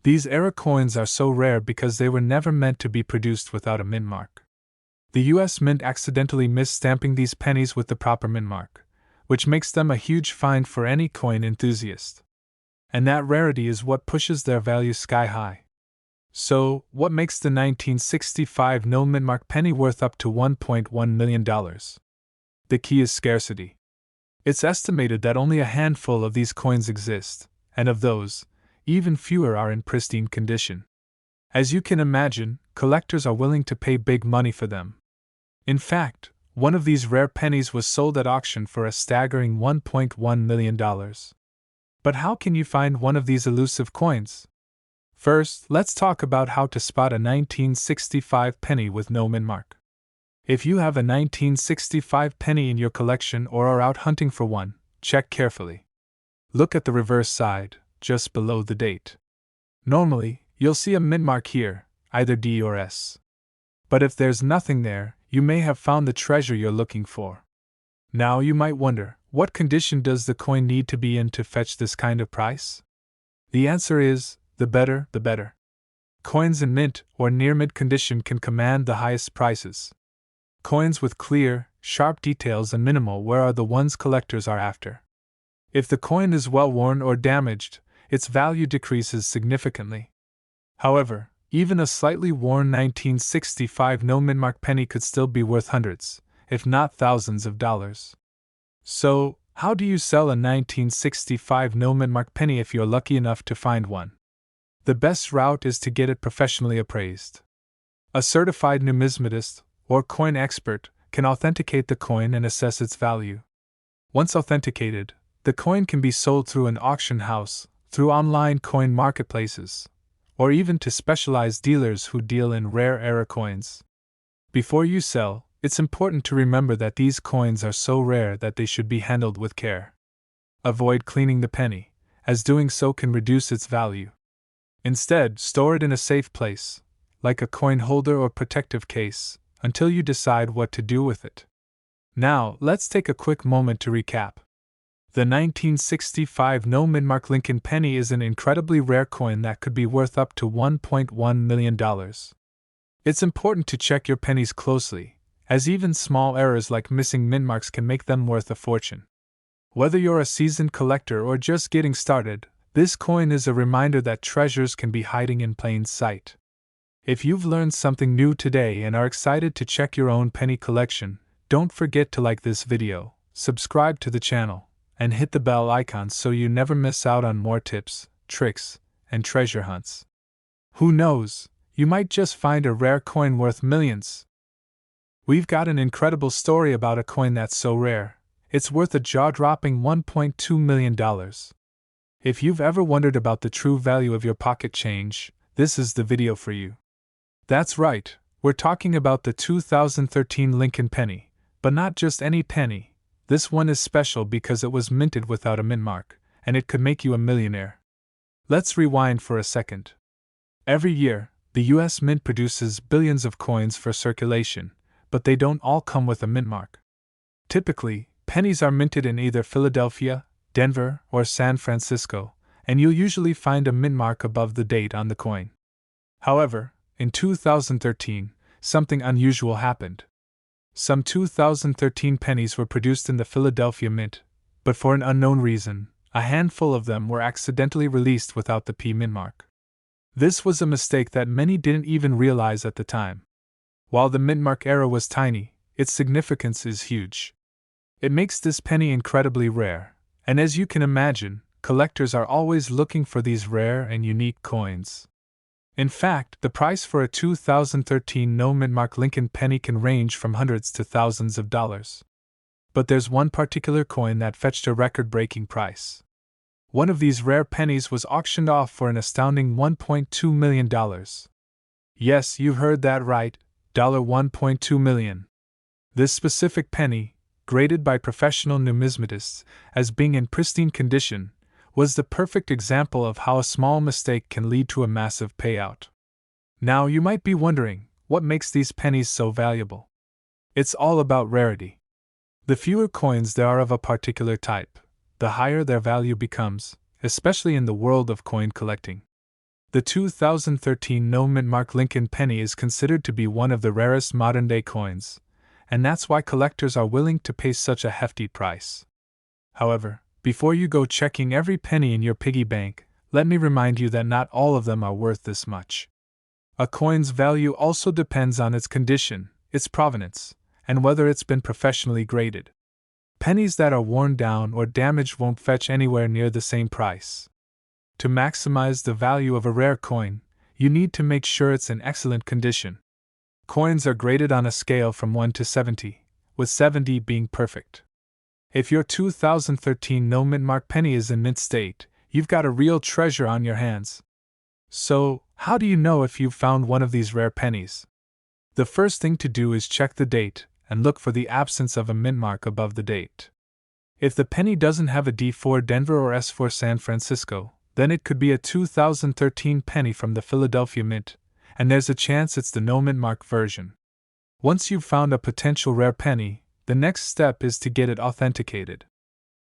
[SPEAKER 1] These error coins are so rare because they were never meant to be produced without a mint mark. The U.S. Mint accidentally missed stamping these pennies with the proper mint mark, which makes them a huge find for any coin enthusiast. And that rarity is what pushes their value sky high. So, what makes the 1965 no mint mark penny worth up to $1.1 million? The key is scarcity. It's estimated that only a handful of these coins exist, and of those, even fewer are in pristine condition. As you can imagine, collectors are willing to pay big money for them. In fact, one of these rare pennies was sold at auction for a staggering $1.1 million. But how can you find one of these elusive coins? First, let's talk about how to spot a 1965 penny with no mint mark. If you have a 1965 penny in your collection or are out hunting for one, check carefully. Look at the reverse side, just below the date. Normally, you'll see a mint mark here, either D or S. But if there's nothing there, you may have found the treasure you're looking for. Now you might wonder, what condition does the coin need to be in to fetch this kind of price? The answer is, the better, the better. Coins in mint or near mint condition can command the highest prices. Coins with clear, sharp details and minimal wear are the ones collectors are after. If the coin is well worn or damaged, its value decreases significantly. However, even a slightly worn 1965 no mint mark penny could still be worth hundreds, if not thousands of dollars. So, how do you sell a 1965 no mint mark penny if you're lucky enough to find one? The best route is to get it professionally appraised. A certified numismatist, or coin expert, can authenticate the coin and assess its value. Once authenticated, the coin can be sold through an auction house, through online coin marketplaces, or even to specialized dealers who deal in rare error coins. Before you sell, it's important to remember that these coins are so rare that they should be handled with care. Avoid cleaning the penny, as doing so can reduce its value. Instead, store it in a safe place, like a coin holder or protective case, until you decide what to do with it. Now, let's take a quick moment to recap. The 1965 no mint mark Lincoln penny is an incredibly rare coin that could be worth up to $1.1 million. It's important to check your pennies closely, as even small errors like missing mint marks can make them worth a fortune. Whether you're a seasoned collector or just getting started, this coin is a reminder that treasures can be hiding in plain sight. If you've learned something new today and are excited to check your own penny collection, don't forget to like this video, subscribe to the channel, and hit the bell icon so you never miss out on more tips, tricks, and treasure hunts. Who knows, you might just find a rare coin worth millions. We've got an incredible story about a coin that's so rare, it's worth a jaw-dropping $1.2 million. If you've ever wondered about the true value of your pocket change, this is the video for you. That's right, we're talking about the 2013 Lincoln penny, but not just any penny. This one is special because it was minted without a mint mark, and it could make you a millionaire. Let's rewind for a second. Every year, the US Mint produces billions of coins for circulation, but they don't all come with a mint mark. Typically, pennies are minted in either Philadelphia, Denver, or San Francisco, and you'll usually find a mint mark above the date on the coin. However, in 2013, something unusual happened. Some 2013 pennies were produced in the Philadelphia Mint, but for an unknown reason, a handful of them were accidentally released without the P mint mark. This was a mistake that many didn't even realize at the time. While the mint mark error was tiny, its significance is huge. It makes this penny incredibly rare, and as you can imagine, collectors are always looking for these rare and unique coins. In fact, the price for a 2013 no mint mark Lincoln penny can range from hundreds to thousands of dollars. But there's one particular coin that fetched a record-breaking price. One of these rare pennies was auctioned off for an astounding $1.2 million. Yes, you heard that right, $1.2 million. This specific penny, graded by professional numismatists as being in pristine condition, was the perfect example of how a small mistake can lead to a massive payout. Now you might be wondering, what makes these pennies so valuable? It's all about rarity. The fewer coins there are of a particular type, the higher their value becomes, especially in the world of coin collecting. The 2013 no mint mark Lincoln penny is considered to be one of the rarest modern-day coins, and that's why collectors are willing to pay such a hefty price. However, before you go checking every penny in your piggy bank, let me remind you that not all of them are worth this much. A coin's value also depends on its condition, its provenance, and whether it's been professionally graded. Pennies that are worn down or damaged won't fetch anywhere near the same price. To maximize the value of a rare coin, you need to make sure it's in excellent condition. Coins are graded on a scale from 1 to 70, with 70 being perfect. If your 2013 no mint mark penny is in mint state, you've got a real treasure on your hands. So, how do you know if you've found one of these rare pennies? The first thing to do is check the date and look for the absence of a mint mark above the date. If the penny doesn't have a D4 Denver or S4 San Francisco, then it could be a 2013 penny from the Philadelphia Mint, and there's a chance it's the no mint mark version. Once you've found a potential rare penny, the next step is to get it authenticated.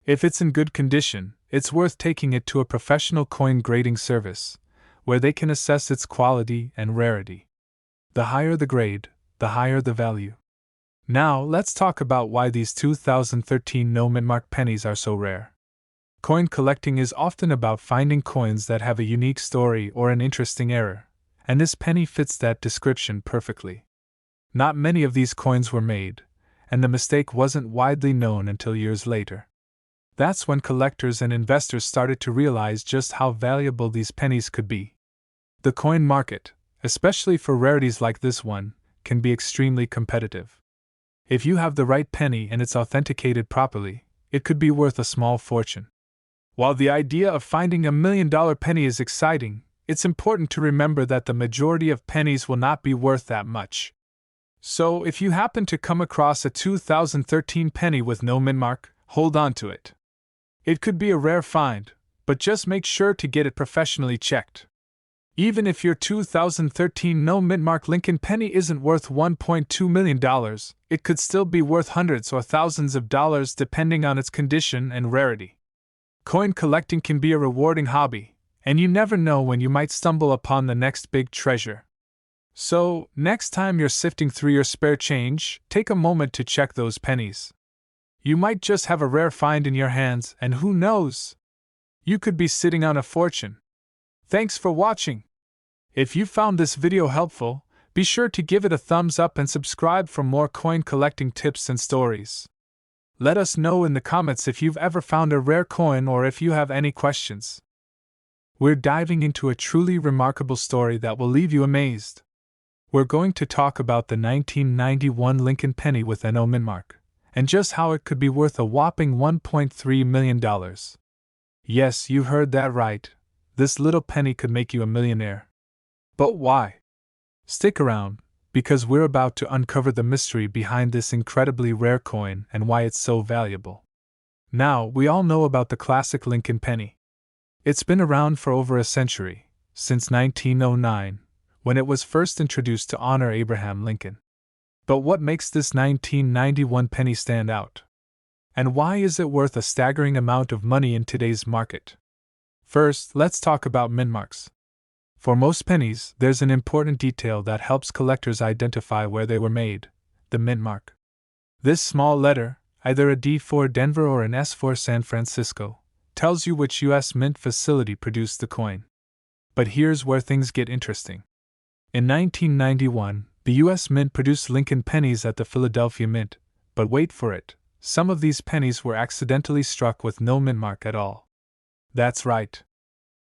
[SPEAKER 1] If it's in good condition, it's worth taking it to a professional coin grading service, where they can assess its quality and rarity. The higher the grade, the higher the value. Now, let's talk about why these 2013 no mint mark pennies are so rare. Coin collecting is often about finding coins that have a unique story or an interesting error, and this penny fits that description perfectly. Not many of these coins were made, and the mistake wasn't widely known until years later. That's when collectors and investors started to realize just how valuable these pennies could be. The coin market, especially for rarities like this one, can be extremely competitive. If you have the right penny and it's authenticated properly, it could be worth a small fortune. While the idea of finding $1 million penny is exciting, it's important to remember that the majority of pennies will not be worth that much. So, if you happen to come across a 2013 penny with no mint mark, hold on to it. It could be a rare find, but just make sure to get it professionally checked. Even if your 2013 no mint mark Lincoln penny isn't worth $1.2 million, it could still be worth hundreds or thousands of dollars depending on its condition and rarity. Coin collecting can be a rewarding hobby, and you never know when you might stumble upon the next big treasure. So, next time you're sifting through your spare change, take a moment to check those pennies. You might just have a rare find in your hands, and who knows? You could be sitting on a fortune. Thanks for watching. If you found this video helpful, be sure to give it a thumbs up and subscribe for more coin collecting tips and stories. Let us know in the comments if you've ever found a rare coin or if you have any questions. We're diving into a truly remarkable story that will leave you amazed. We're going to talk about the 1991 Lincoln penny with no mint mark, and just how it could be worth a whopping $1.3 million. Yes, you heard that right. This little penny could make you a millionaire. But why? Stick around, because we're about to uncover the mystery behind this incredibly rare coin and why it's so valuable. Now, we all know about the classic Lincoln penny. It's been around for over a century, since 1909, when it was first introduced to honor Abraham Lincoln. But what makes this 1991 penny stand out? And why is it worth a staggering amount of money in today's market? First, let's talk about mint marks. For most pennies, there's an important detail that helps collectors identify where they were made: the mint mark. This small letter, either a D for Denver or an S for San Francisco, tells you which U.S. mint facility produced the coin. But here's where things get interesting. In 1991, the U.S. Mint produced Lincoln pennies at the Philadelphia Mint, but wait for it, some of these pennies were accidentally struck with no mint mark at all. That's right.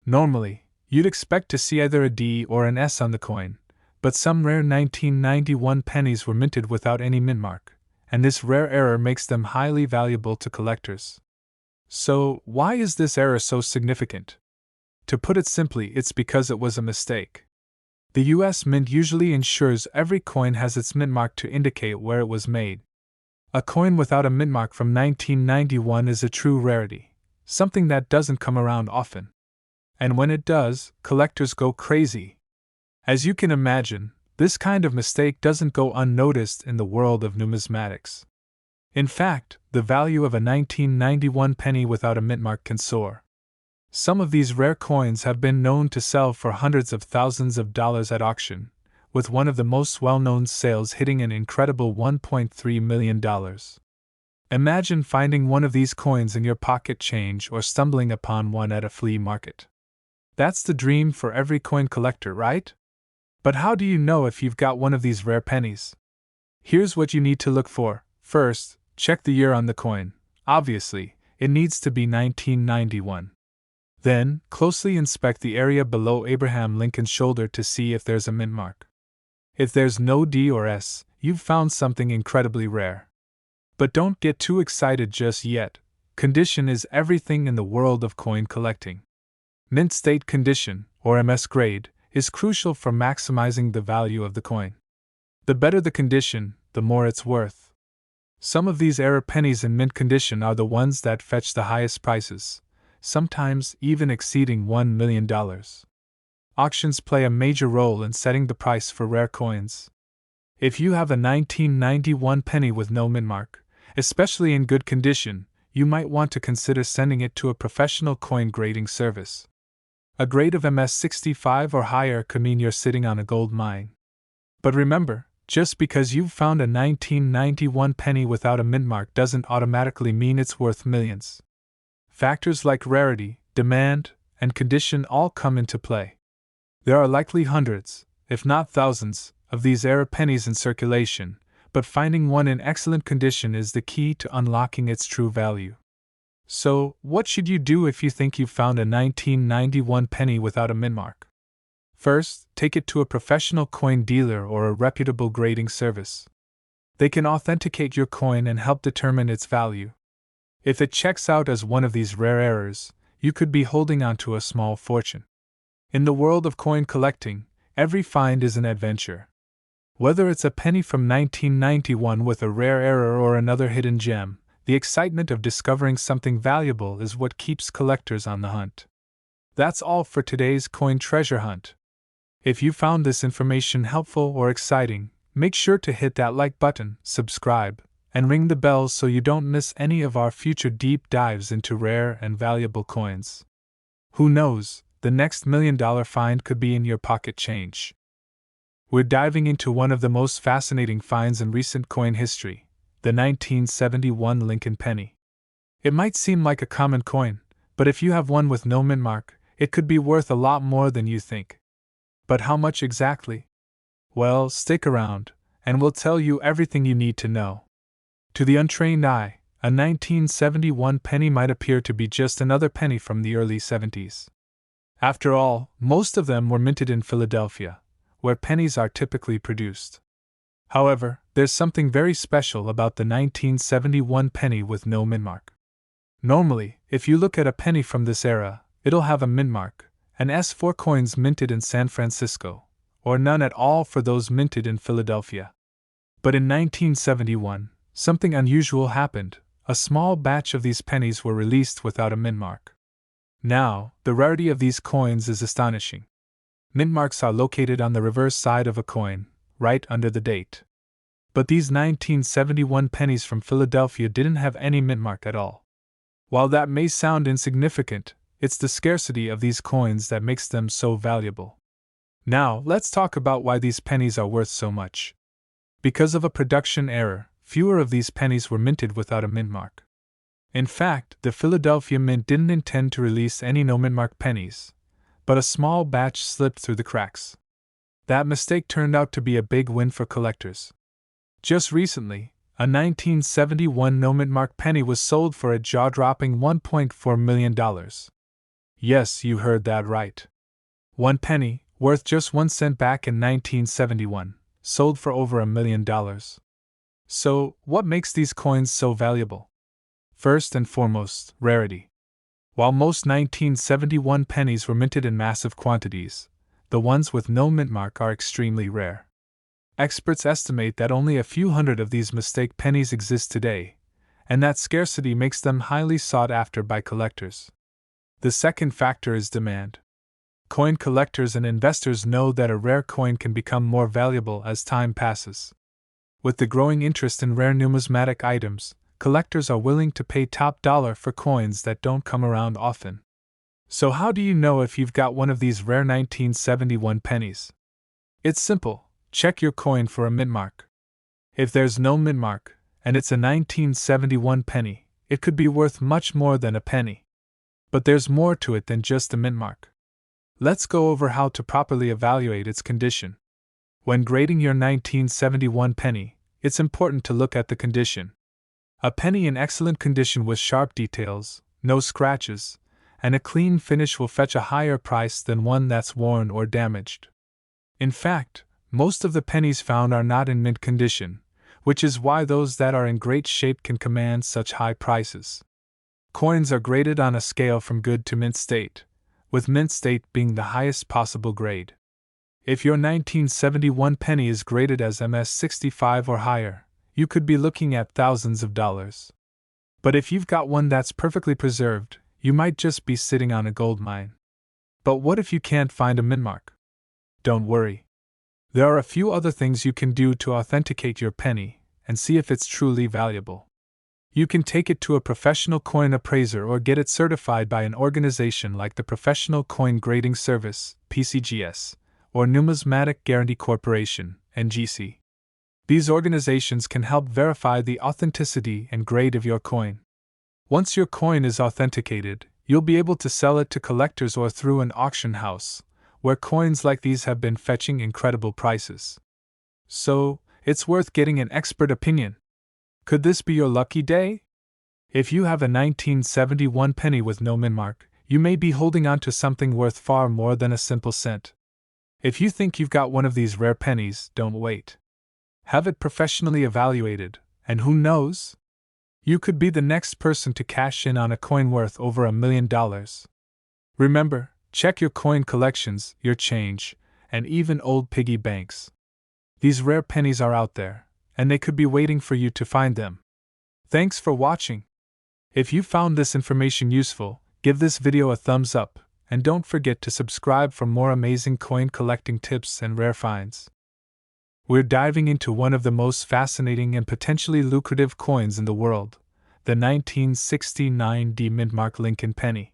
[SPEAKER 1] Normally, you'd expect to see either a D or an S on the coin, but some rare 1991 pennies were minted without any mint mark, and this rare error makes them highly valuable to collectors. So, why is this error so significant? To put it simply, it's because it was a mistake. The U.S. Mint usually ensures every coin has its mint mark to indicate where it was made. A coin without a mint mark from 1991 is a true rarity, something that doesn't come around often. And when it does, collectors go crazy. As you can imagine, this kind of mistake doesn't go unnoticed in the world of numismatics. In fact, the value of a 1991 penny without a mint mark can soar. Some of these rare coins have been known to sell for hundreds of thousands of dollars at auction, with one of the most well-known sales hitting an incredible $1.3 million. Imagine finding one of these coins in your pocket change or stumbling upon one at a flea market. That's the dream for every coin collector, right? But how do you know if you've got one of these rare pennies? Here's what you need to look for. First, check the year on the coin. Obviously, it needs to be 1991. Then, closely inspect the area below Abraham Lincoln's shoulder to see if there's a mint mark. If there's no D or S, you've found something incredibly rare. But don't get too excited just yet. Condition is everything in the world of coin collecting. Mint state condition, or MS grade, is crucial for maximizing the value of the coin. The better the condition, the more it's worth. Some of these rare pennies in mint condition are the ones that fetch the highest prices, sometimes even exceeding $1 million. Auctions play a major role in setting the price for rare coins. If you have a 1991 penny with no mint mark, especially in good condition, you might want to consider sending it to a professional coin grading service. A grade of MS65 or higher could mean you're sitting on a gold mine. But remember, just because you've found a 1991 penny without a mint mark doesn't automatically mean it's worth millions. Factors like rarity, demand, and condition all come into play. There are likely hundreds, if not thousands, of these rare pennies in circulation, but finding one in excellent condition is the key to unlocking its true value. So, what should you do if you think you've found a 1991 penny without a mint mark? First, take it to a professional coin dealer or a reputable grading service. They can authenticate your coin and help determine its value. If it checks out as one of these rare errors, you could be holding onto a small fortune. In the world of coin collecting, every find is an adventure. Whether it's a penny from 1991 with a rare error or another hidden gem, the excitement of discovering something valuable is what keeps collectors on the hunt. That's all for today's coin treasure hunt. If you found this information helpful or exciting, make sure to hit that like button, subscribe, and ring the bell so you don't miss any of our future deep dives into rare and valuable coins. Who knows, the next $1 million find could be in your pocket change. We're diving into one of the most fascinating finds in recent coin history, the 1971 Lincoln penny. It might seem like a common coin, but if you have one with no mint mark, it could be worth a lot more than you think. But how much exactly? Well, stick around, and we'll tell you everything you need to know. To the untrained eye, a 1971 penny might appear to be just another penny from the early 70s. After all, most of them were minted in Philadelphia, where pennies are typically produced. However, there's something very special about the 1971 penny with no mint mark. Normally, if you look at a penny from this era, it'll have a mint mark, an S for coins minted in San Francisco, or none at all for those minted in Philadelphia. But in 1971, something unusual happened. A small batch of these pennies were released without a mint mark. Now, the rarity of these coins is astonishing. Mint marks are located on the reverse side of a coin, right under the date. But these 1971 pennies from Philadelphia didn't have any mint mark at all. While that may sound insignificant, it's the scarcity of these coins that makes them so valuable. Now, let's talk about why these pennies are worth so much. Because of a production error, fewer of these pennies were minted without a mint mark. In fact, the Philadelphia Mint didn't intend to release any no mint mark pennies, but a small batch slipped through the cracks. That mistake turned out to be a big win for collectors. Just recently, a 1971 no mint mark penny was sold for a jaw-dropping $1.4 million. Yes, you heard that right. One penny, worth just 1 cent back in 1971, sold for over $1 million. So, what makes these coins so valuable? First and foremost, rarity. While most 1971 pennies were minted in massive quantities, the ones with no mint mark are extremely rare. Experts estimate that only a few hundred of these mistake pennies exist today, and that scarcity makes them highly sought after by collectors. The second factor is demand. Coin collectors and investors know that a rare coin can become more valuable as time passes. With the growing interest in rare numismatic items, collectors are willing to pay top dollar for coins that don't come around often. So how do you know if you've got one of these rare 1971 pennies? It's simple. Check your coin for a mint mark. If there's no mint mark, and it's a 1971 penny, it could be worth much more than a penny. But there's more to it than just a mint mark. Let's go over how to properly evaluate its condition. When grading your 1971 penny, it's important to look at the condition. A penny in excellent condition with sharp details, no scratches, and a clean finish will fetch a higher price than one that's worn or damaged. In fact, most of the pennies found are not in mint condition, which is why those that are in great shape can command such high prices. Coins are graded on a scale from good to mint state, with mint state being the highest possible grade. If your 1971 penny is graded as MS65 or higher, you could be looking at thousands of dollars. But if you've got one that's perfectly preserved, you might just be sitting on a gold mine. But what if you can't find a mint mark? Don't worry. There are a few other things you can do to authenticate your penny and see if it's truly valuable. You can take it to a professional coin appraiser or get it certified by an organization like the Professional Coin Grading Service, PCGS, or Numismatic Guarantee Corporation, NGC. These organizations can help verify the authenticity and grade of your coin. Once your coin is authenticated, you'll be able to sell it to collectors or through an auction house, where coins like these have been fetching incredible prices. So, it's worth getting an expert opinion. Could this be your lucky day? If you have a 1971 penny with no mint mark, you may be holding on to something worth far more than a simple cent. If you think you've got one of these rare pennies, don't wait. Have it professionally evaluated, and who knows? You could be the next person to cash in on a coin worth over $1 million. Remember, check your coin collections, your change, and even old piggy banks. These rare pennies are out there, and they could be waiting for you to find them. Thanks for watching. If you found this information useful, give this video a thumbs up, and don't forget to subscribe for more amazing coin collecting tips and rare finds. We're diving into one of the most fascinating and potentially lucrative coins in the world, the 1969 D mint mark Lincoln penny.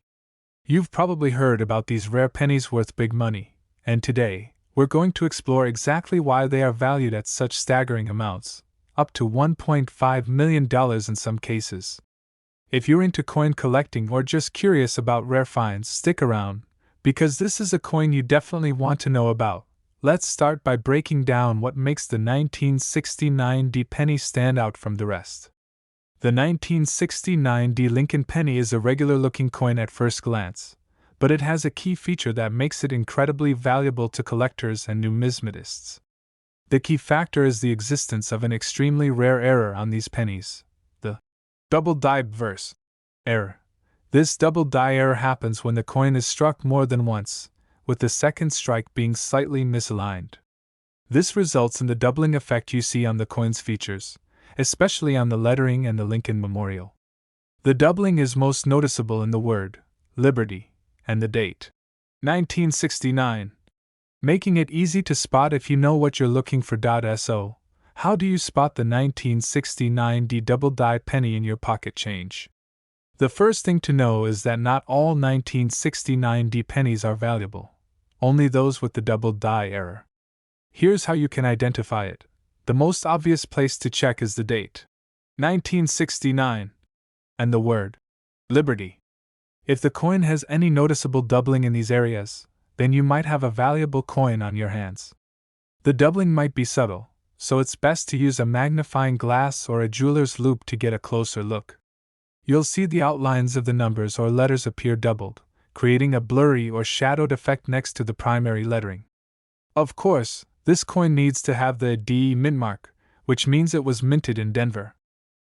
[SPEAKER 1] You've probably heard about these rare pennies worth big money, and today, we're going to explore exactly why they are valued at such staggering amounts, up to $1.5 million in some cases. If you're into coin collecting or just curious about rare finds, stick around, Because this is a coin you definitely want to know about, let's start by breaking down what makes the 1969D penny stand out from the rest. The 1969D Lincoln penny is a regular-looking coin at first glance, but it has a key feature that makes it incredibly valuable to collectors and numismatists. The key factor is the existence of an extremely rare error on these pennies, the double die verse error. This double die error happens when the coin is struck more than once, with the second strike being slightly misaligned. This results in the doubling effect you see on the coin's features, especially on the lettering and the Lincoln Memorial. The doubling is most noticeable in the word Liberty and the date 1969, making it easy to spot if you know what you're looking for. So, how do you spot the 1969D double die penny in your pocket change? The first thing to know is that not all 1969D pennies are valuable, only those with the double die error. Here's how you can identify it. The most obvious place to check is the date, 1969, and the word Liberty. If the coin has any noticeable doubling in these areas, then you might have a valuable coin on your hands. The doubling might be subtle, so it's best to use a magnifying glass or a jeweler's loupe to get a closer look. You'll see the outlines of the numbers or letters appear doubled, creating a blurry or shadowed effect next to the primary lettering. Of course, this coin needs to have the D mint mark, which means it was minted in Denver.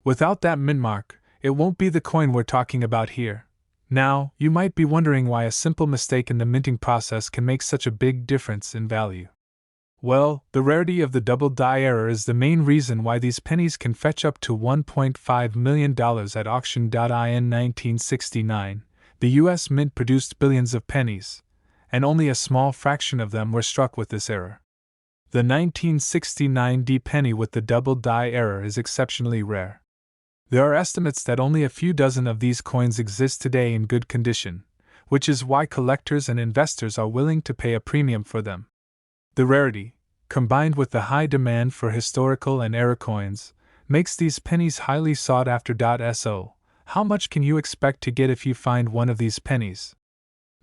[SPEAKER 1] Without that mint mark, it won't be the coin we're talking about here. Now, you might be wondering why a simple mistake in the minting process can make such a big difference in value. Well, the rarity of the double die error is the main reason why these pennies can fetch up to $1.5 million at auction. In 1969, the U.S. Mint produced billions of pennies, and only a small fraction of them were struck with this error. The 1969D penny with the double die error is exceptionally rare. There are estimates that only a few dozen of these coins exist today in good condition, which is why collectors and investors are willing to pay a premium for them. The rarity, combined with the high demand for historical and error coins, makes these pennies highly sought after. So, how much can you expect to get if you find one of these pennies?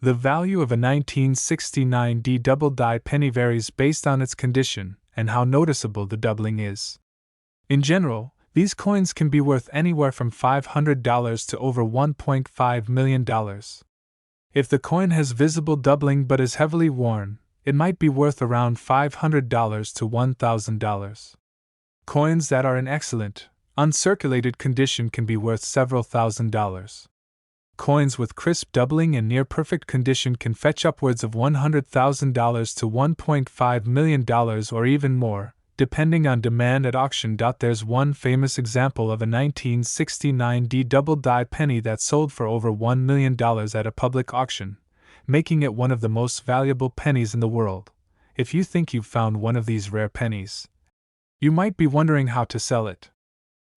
[SPEAKER 1] The value of a 1969D double die penny varies based on its condition and how noticeable the doubling is. In general, these coins can be worth anywhere from $500 to over $1.5 million. If the coin has visible doubling but is heavily worn, it might be worth around $500 to $1,000. Coins that are in excellent, uncirculated condition can be worth several $1,000s. Coins with crisp doubling and near-perfect condition can fetch upwards of $100,000 to $1.5 million or even more, depending on demand at auction. There's one famous example of a 1969D double die penny that sold for over $1 million at a public auction, making it one of the most valuable pennies in the world. If you think you've found one of these rare pennies, you might be wondering how to sell it.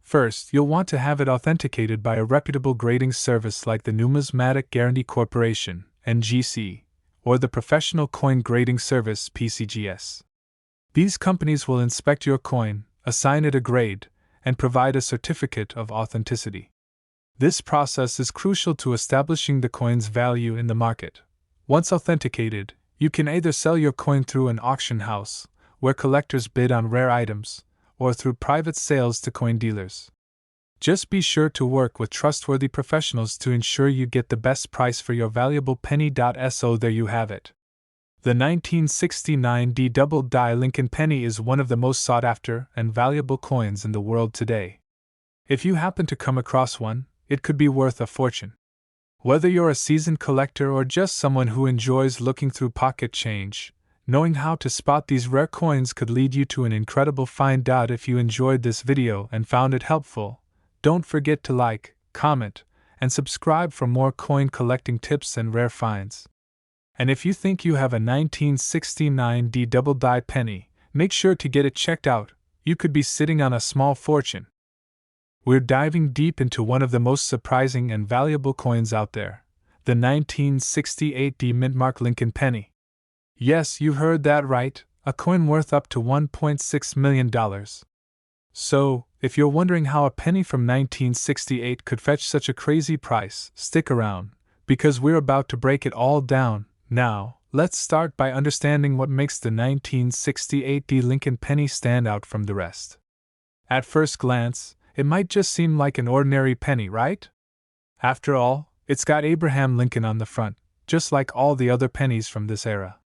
[SPEAKER 1] First, you'll want to have it authenticated by a reputable grading service like the Numismatic Guarantee Corporation, NGC, or the Professional Coin Grading Service, PCGS. These companies will inspect your coin, assign it a grade, and provide a certificate of authenticity. This process is crucial to establishing the coin's value in the market. Once authenticated, you can either sell your coin through an auction house, where collectors bid on rare items, or through private sales to coin dealers. Just be sure to work with trustworthy professionals to ensure you get the best price for your valuable penny. So there you have it. The 1969D double die Lincoln penny is one of the most sought after and valuable coins in the world today. If you happen to come across one, it could be worth a fortune. Whether you're a seasoned collector or just someone who enjoys looking through pocket change, knowing how to spot these rare coins could lead you to an incredible find. If you enjoyed this video and found it helpful, don't forget to like, comment, and subscribe for more coin collecting tips and rare finds. And if you think you have a 1969D double die penny, make sure to get it checked out. You could be sitting on a small fortune. We're diving deep into one of the most surprising and valuable coins out there, the 1968D Mintmark Lincoln penny. Yes, you heard that right, a coin worth up to $1.6 million. So, if you're wondering how a penny from 1968 could fetch such a crazy price, stick around, because we're about to break it all down. Now, let's start by understanding what makes the 1968 Lincoln penny stand out from the rest. At first glance, it might just seem like an ordinary penny, right? After all, it's got Abraham Lincoln on the front, just like all the other pennies from this era.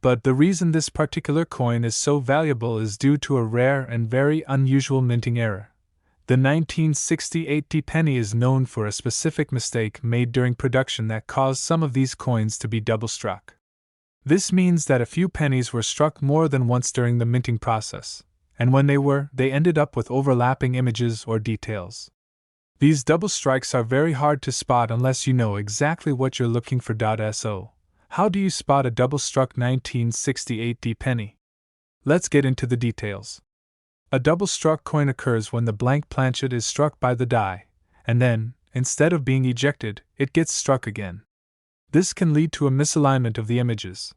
[SPEAKER 1] But the reason this particular coin is so valuable is due to a rare and very unusual minting error. The 1968 penny is known for a specific mistake made during production that caused some of these coins to be double struck. This means that a few pennies were struck more than once during the minting process, and when they ended up with overlapping images or details. These double strikes are very hard to spot unless you know exactly what you're looking for. So, how do you spot a double-struck 1968 penny? Let's get into the details. A double-struck coin occurs when the blank planchet is struck by the die, and then, instead of being ejected, it gets struck again. This can lead to a misalignment of the images,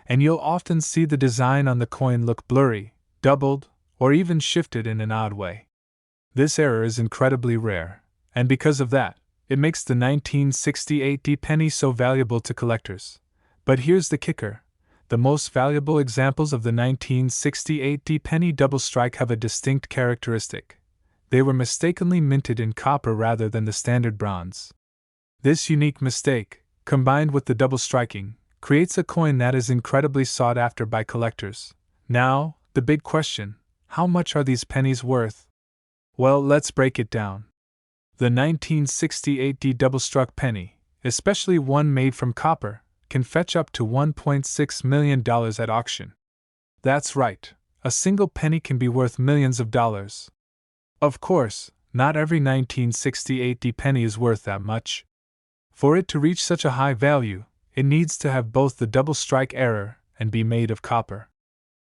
[SPEAKER 1] and you'll often see the design on the coin look blurry, doubled, or even shifted in an odd way. This error is incredibly rare, and because of that, it makes the 1968 penny so valuable to collectors. But here's the kicker. The most valuable examples of the 1968 penny double strike have a distinct characteristic. They were mistakenly minted in copper rather than the standard bronze. This unique mistake, combined with the double striking, creates a coin that is incredibly sought after by collectors. Now, the big question: how much are these pennies worth? Well, let's break it down. The 1968 double-struck penny, especially one made from copper, can fetch up to $1.6 million at auction. That's right, a single penny can be worth millions of dollars. Of course, not every 1968 penny is worth that much. For it to reach such a high value, it needs to have both the double strike error and be made of copper.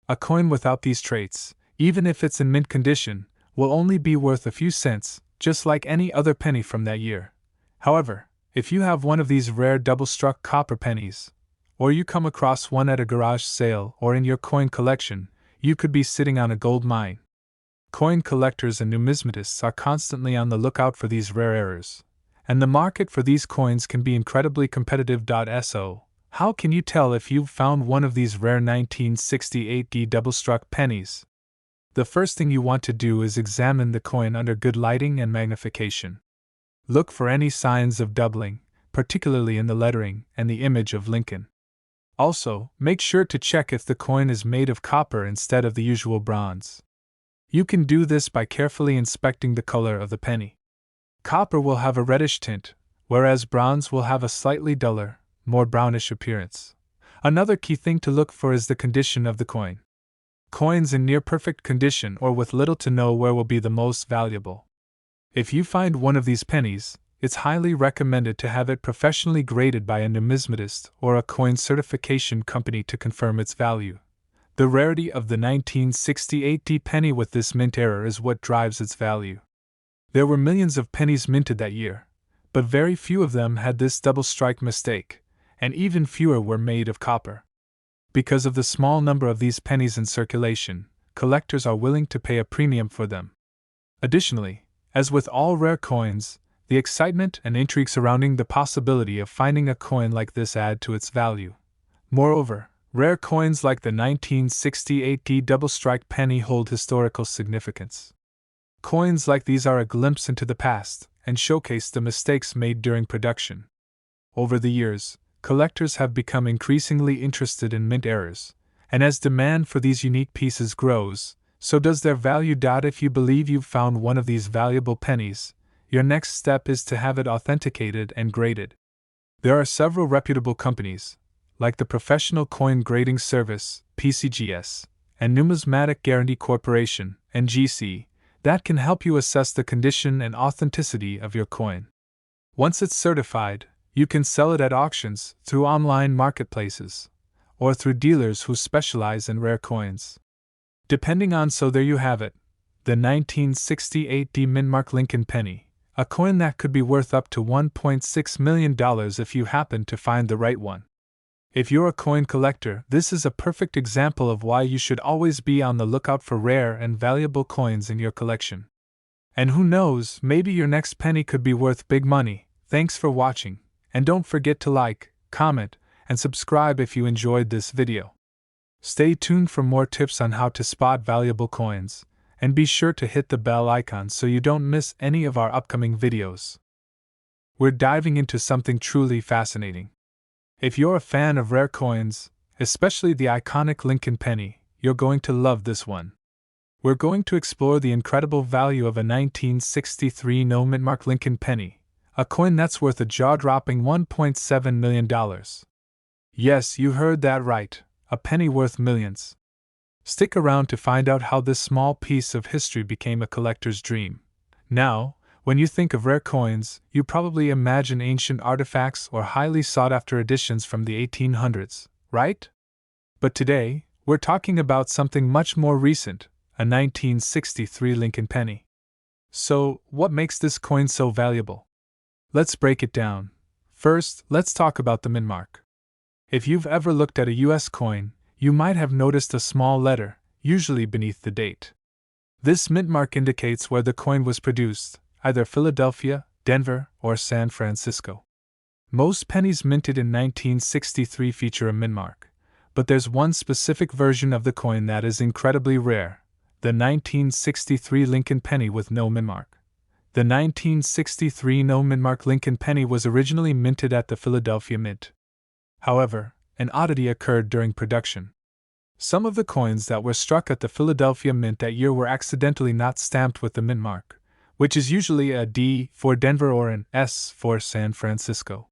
[SPEAKER 1] A coin without these traits, even if it's in mint condition, will only be worth a few cents, just like any other penny from that year. However, if you have one of these rare double-struck copper pennies, or you come across one at a garage sale or in your coin collection, you could be sitting on a gold mine. Coin collectors and numismatists are constantly on the lookout for these rare errors, and the market for these coins can be incredibly competitive. So, how can you tell if you've found one of these rare 1968 double-struck pennies? The first thing you want to do is examine the coin under good lighting and magnification. Look for any signs of doubling, particularly in the lettering and the image of Lincoln. Also, make sure to check if the coin is made of copper instead of the usual bronze. You can do this by carefully inspecting the color of the penny. Copper will have a reddish tint, whereas bronze will have a slightly duller, more brownish appearance. Another key thing to look for is the condition of the coin. Coins in near-perfect condition or with little to no wear will be the most valuable. If you find one of these pennies, it's highly recommended to have it professionally graded by a numismatist or a coin certification company to confirm its value. The rarity of the 1968 penny with this mint error is what drives its value. There were millions of pennies minted that year, but very few of them had this double strike mistake, and even fewer were made of copper. Because of the small number of these pennies in circulation, collectors are willing to pay a premium for them. Additionally, as with all rare coins, the excitement and intrigue surrounding the possibility of finding a coin like this add to its value. Moreover, rare coins like the 1968 double-strike penny hold historical significance. Coins like these are a glimpse into the past and showcase the mistakes made during production. Over the years, collectors have become increasingly interested in mint errors, and as demand for these unique pieces grows, so does their value. If you believe you've found one of these valuable pennies, your next step is to have it authenticated and graded. There are several reputable companies, like the Professional Coin Grading Service, PCGS, and Numismatic Guarantee Corporation, NGC, that can help you assess the condition and authenticity of your coin. Once it's certified, you can sell it at auctions, through online marketplaces, or through dealers who specialize in rare coins. Depending on, so there you have it, the 1968 Mintmark Lincoln penny, a coin that could be worth up to $1.6 million if you happen to find the right one. If you're a coin collector, this is a perfect example of why you should always be on the lookout for rare and valuable coins in your collection. And who knows, maybe your next penny could be worth big money. Thanks for watching, and don't forget to like, comment, and subscribe if you enjoyed this video. Stay tuned for more tips on how to spot valuable coins, and be sure to hit the bell icon so you don't miss any of our upcoming videos. We're diving into something truly fascinating. If you're a fan of rare coins, especially the iconic Lincoln penny, you're going to love this one. We're going to explore the incredible value of a 1963 no-mint-mark Lincoln penny, a coin that's worth a jaw-dropping $1.7 million. Yes, you heard that right, a penny worth millions. Stick around to find out how this small piece of history became a collector's dream. Now, when you think of rare coins, you probably imagine ancient artifacts or highly sought-after editions from the 1800s, right? But today, we're talking about something much more recent, a 1963 Lincoln penny. So, what makes this coin so valuable? Let's break it down. First, let's talk about the mint mark. If you've ever looked at a US coin, you might have noticed a small letter, usually beneath the date. This mint mark indicates where the coin was produced, either Philadelphia, Denver, or San Francisco. Most pennies minted in 1963 feature a mint mark, but there's one specific version of the coin that is incredibly rare, the 1963 Lincoln penny with no mint mark. The 1963 no mint mark Lincoln penny was originally minted at the Philadelphia Mint. However, an oddity occurred during production. Some of the coins that were struck at the Philadelphia Mint that year were accidentally not stamped with the mint mark, which is usually a D for Denver or an S for San Francisco.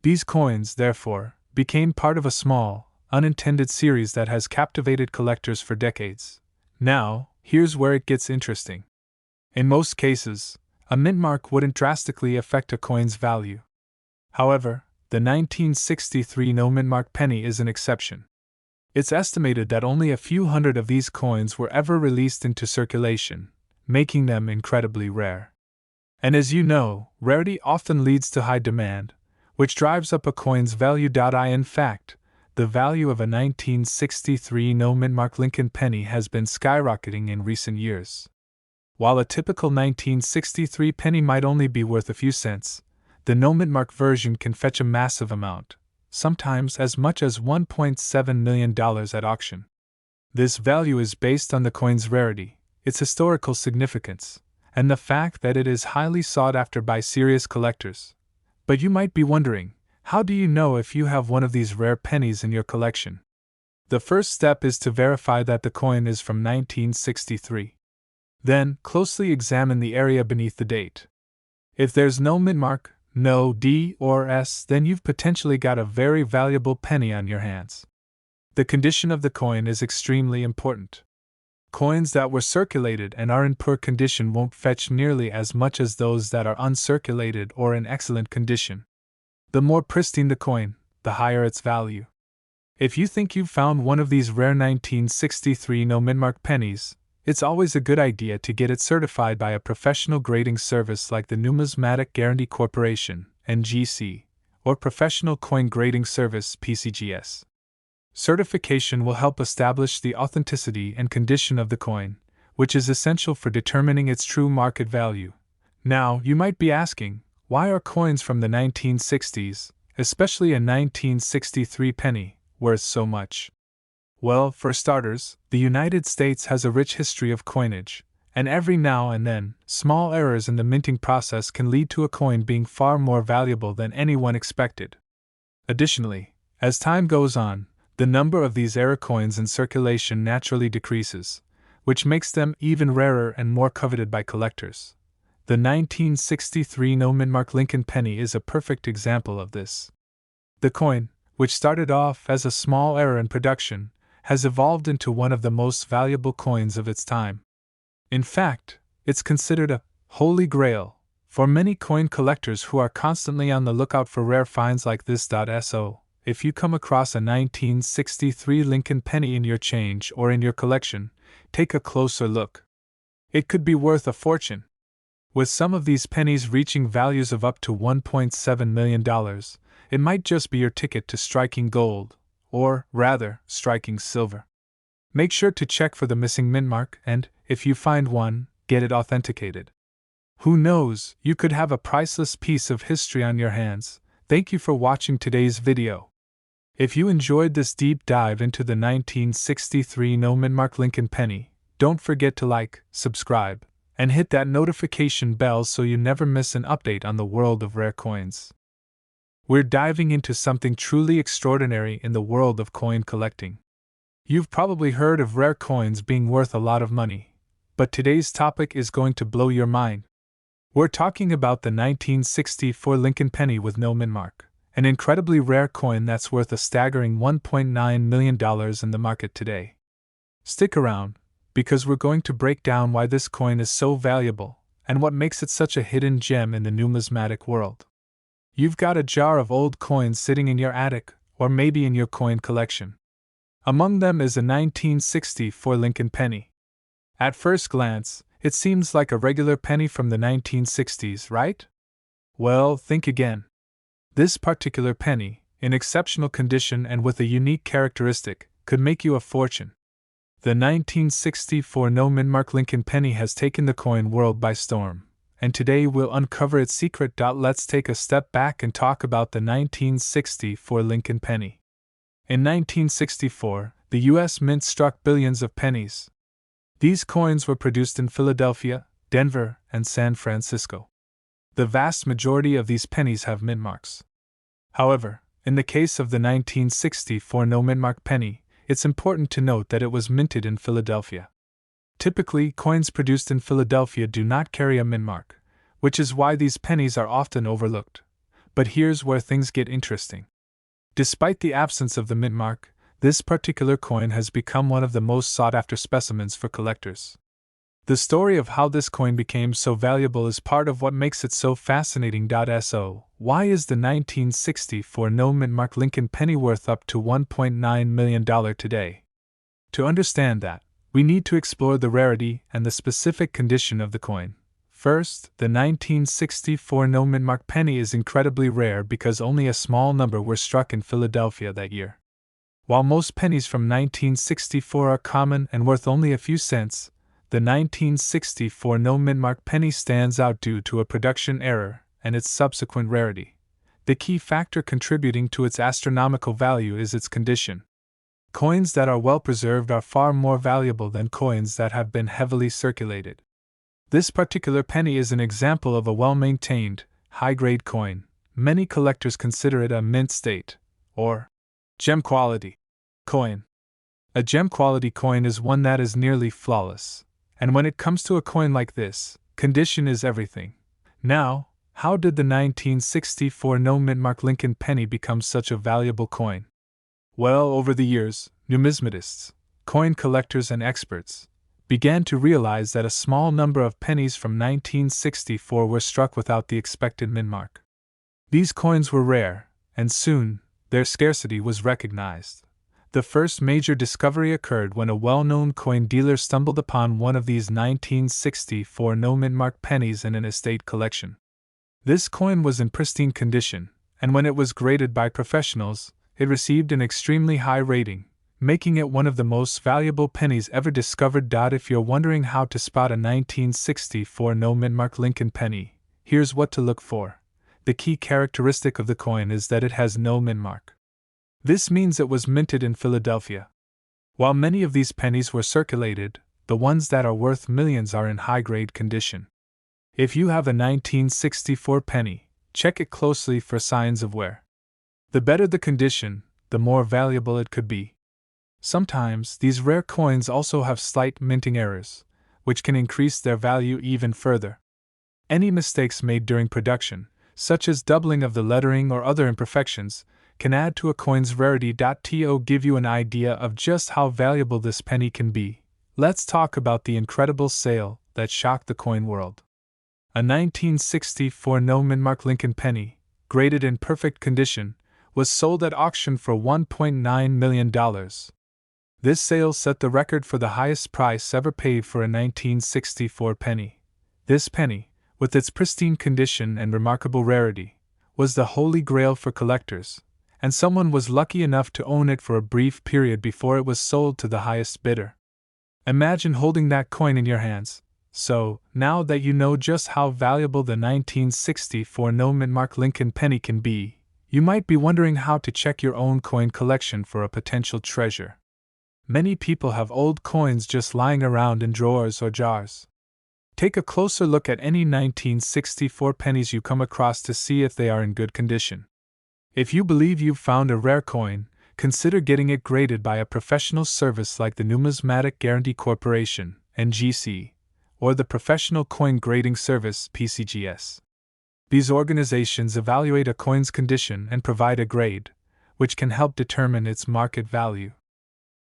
[SPEAKER 1] These coins, therefore, became part of a small, unintended series that has captivated collectors for decades. Now, here's where it gets interesting. In most cases, a mint mark wouldn't drastically affect a coin's value. However, the 1963 no mint mark penny is an exception. It's estimated that only a few hundred of these coins were ever released into circulation, making them incredibly rare. And as you know, rarity often leads to high demand, which drives up a coin's value. In fact, the value of a 1963 no mint mark Lincoln penny has been skyrocketing in recent years. While a typical 1963 penny might only be worth a few cents, the no mint mark version can fetch a massive amount, sometimes as much as $1.7 million at auction. This value is based on the coin's rarity, its historical significance, and the fact that it is highly sought after by serious collectors. But you might be wondering, how do you know if you have one of these rare pennies in your collection? The first step is to verify that the coin is from 1963. Then, closely examine the area beneath the date. If there's no mint mark, no D or S, then you've potentially got a very valuable penny on your hands. The condition of the coin is extremely important. Coins that were circulated and are in poor condition won't fetch nearly as much as those that are uncirculated or in excellent condition. The more pristine the coin, the higher its value. If you think you've found one of these rare 1963 no mint mark pennies, it's always a good idea to get it certified by a professional grading service like the Numismatic Guarantee Corporation, NGC, or Professional Coin Grading Service, PCGS. Certification will help establish the authenticity and condition of the coin, which is essential for determining its true market value. Now, you might be asking, why are coins from the 1960s, especially a 1963 penny, worth so much? Well, for starters, the United States has a rich history of coinage, and every now and then, small errors in the minting process can lead to a coin being far more valuable than anyone expected. Additionally, as time goes on, the number of these error coins in circulation naturally decreases, which makes them even rarer and more coveted by collectors. The 1963 no mint mark Lincoln penny is a perfect example of this. The coin, which started off as a small error in production, has evolved into one of the most valuable coins of its time. In fact, it's considered a holy grail for many coin collectors who are constantly on the lookout for rare finds like this. So, if you come across a 1963 Lincoln penny in your change or in your collection, take a closer look. It could be worth a fortune. With some of these pennies reaching values of up to $1.7 million, it might just be your ticket to striking gold, or, rather, striking silver. Make sure to check for the missing mint mark and, if you find one, get it authenticated. Who knows, you could have a priceless piece of history on your hands. Thank you for watching today's video. If you enjoyed this deep dive into the 1963 no-mint-mark Lincoln penny, don't forget to like, subscribe, and hit that notification bell so you never miss an update on the world of rare coins. We're diving into something truly extraordinary in the world of coin collecting. You've probably heard of rare coins being worth a lot of money, but today's topic is going to blow your mind. We're talking about the 1964 Lincoln penny with no mint mark, an incredibly rare coin that's worth a staggering $1.9 million in the market today. Stick around, because we're going to break down why this coin is so valuable and what makes it such a hidden gem in the numismatic world. You've got a jar of old coins sitting in your attic, or maybe in your coin collection. Among them is a 1964 Lincoln penny. At first glance, it seems like a regular penny from the 1960s, right? Well, think again. This particular penny, in exceptional condition and with a unique characteristic, could make you a fortune. The 1964 no-mint-mark Lincoln penny has taken the coin world by storm, and today we'll uncover its secret. Let's take a step back and talk about the 1964 Lincoln penny. In 1964, the U.S. Mint struck billions of pennies. These coins were produced in Philadelphia, Denver, and San Francisco. The vast majority of these pennies have mint marks. However, in the case of the 1964 no-mint mark penny, it's important to note that it was minted in Philadelphia. Typically, coins produced in Philadelphia do not carry a mint mark, which is why these pennies are often overlooked. But here's where things get interesting. Despite the absence of the mint mark, this particular coin has become one of the most sought-after specimens for collectors. The story of how this coin became so valuable is part of what makes it so fascinating. So, why is the 1964 no-mint mark Lincoln penny worth up to $1.9 million today? To understand that, we need to explore the rarity and the specific condition of the coin. First, the 1964 no-mint mark penny is incredibly rare because only a small number were struck in Philadelphia that year. While most pennies from 1964 are common and worth only a few cents, the 1964 no-mint mark penny stands out due to a production error and its subsequent rarity. The key factor contributing to its astronomical value is its condition. Coins that are well preserved are far more valuable than coins that have been heavily circulated. This particular penny is an example of a well-maintained, high-grade coin. Many collectors consider it a mint state, or gem quality coin. A gem quality coin is one that is nearly flawless. And when it comes to a coin like this, condition is everything. Now, how did the 1964 no-mint mark Lincoln penny become such a valuable coin? Well, over the years, numismatists, coin collectors, and experts began to realize that a small number of pennies from 1964 were struck without the expected mint mark. These coins were rare, and soon, their scarcity was recognized. The first major discovery occurred when a well-known coin dealer stumbled upon one of these 1964 no-mint mark pennies in an estate collection. This coin was in pristine condition, and when it was graded by professionals, it received an extremely high rating, making it one of the most valuable pennies ever discovered. If you're wondering how to spot a 1964 no-mint mark Lincoln penny, here's what to look for. The key characteristic of the coin is that it has no mint mark. This means it was minted in Philadelphia. While many of these pennies were circulated, the ones that are worth millions are in high-grade condition. If you have a 1964 penny, check it closely for signs of wear. The better the condition, the more valuable it could be. Sometimes, these rare coins also have slight minting errors, which can increase their value even further. Any mistakes made during production, such as doubling of the lettering or other imperfections, can add to a coin's rarity. To give you an idea of just how valuable this penny can be, let's talk about the incredible sale that shocked the coin world. A 1964 no-mint mark Lincoln penny, graded in perfect condition, was sold at auction for $1.9 million. This sale set the record for the highest price ever paid for a 1964 penny. This penny, with its pristine condition and remarkable rarity, was the holy grail for collectors, and someone was lucky enough to own it for a brief period before it was sold to the highest bidder. Imagine holding that coin in your hands. So, now that you know just how valuable the 1964 no-mint mark Lincoln penny can be, You might be wondering how to check your own coin collection for a potential treasure. Many people have old coins just lying around in drawers or jars. Take a closer look at any 1964 pennies you come across to see if they are in good condition. If you believe you've found a rare coin, consider getting it graded by a professional service like the Numismatic Guarantee Corporation, NGC, or the Professional Coin Grading Service, PCGS. These organizations evaluate a coin's condition and provide a grade, which can help determine its market value.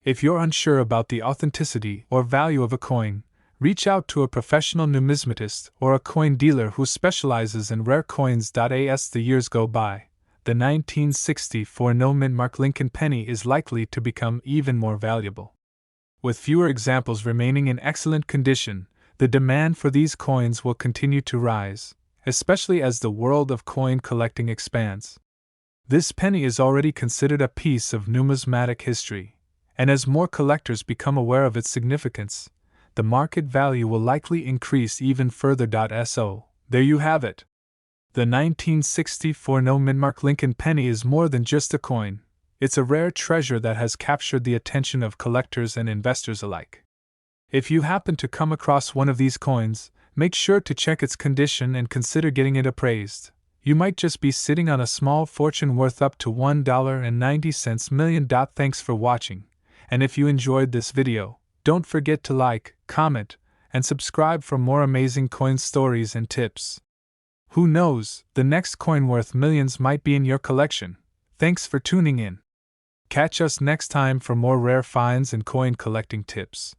[SPEAKER 1] If you're unsure about the authenticity or value of a coin, reach out to a professional numismatist or a coin dealer who specializes in rare coins. As the years go by, the 1964 no-mint mark Lincoln penny is likely to become even more valuable. With fewer examples remaining in excellent condition, the demand for these coins will continue to rise, especially as the world of coin collecting expands. This penny is already considered a piece of numismatic history, and as more collectors become aware of its significance, the market value will likely increase even further. So, there you have it. The 1964 no-mint mark Lincoln penny is more than just a coin. It's a rare treasure that has captured the attention of collectors and investors alike. If you happen to come across one of these coins, make sure to check its condition and consider getting it appraised. You might just be sitting on a small fortune worth up to $1.90 million. Thanks for watching, and if you enjoyed this video, don't forget to like, comment, and subscribe for more amazing coin stories and tips. Who knows, the next coin worth millions might be in your collection. Thanks for tuning in. Catch us next time for more rare finds and coin collecting tips.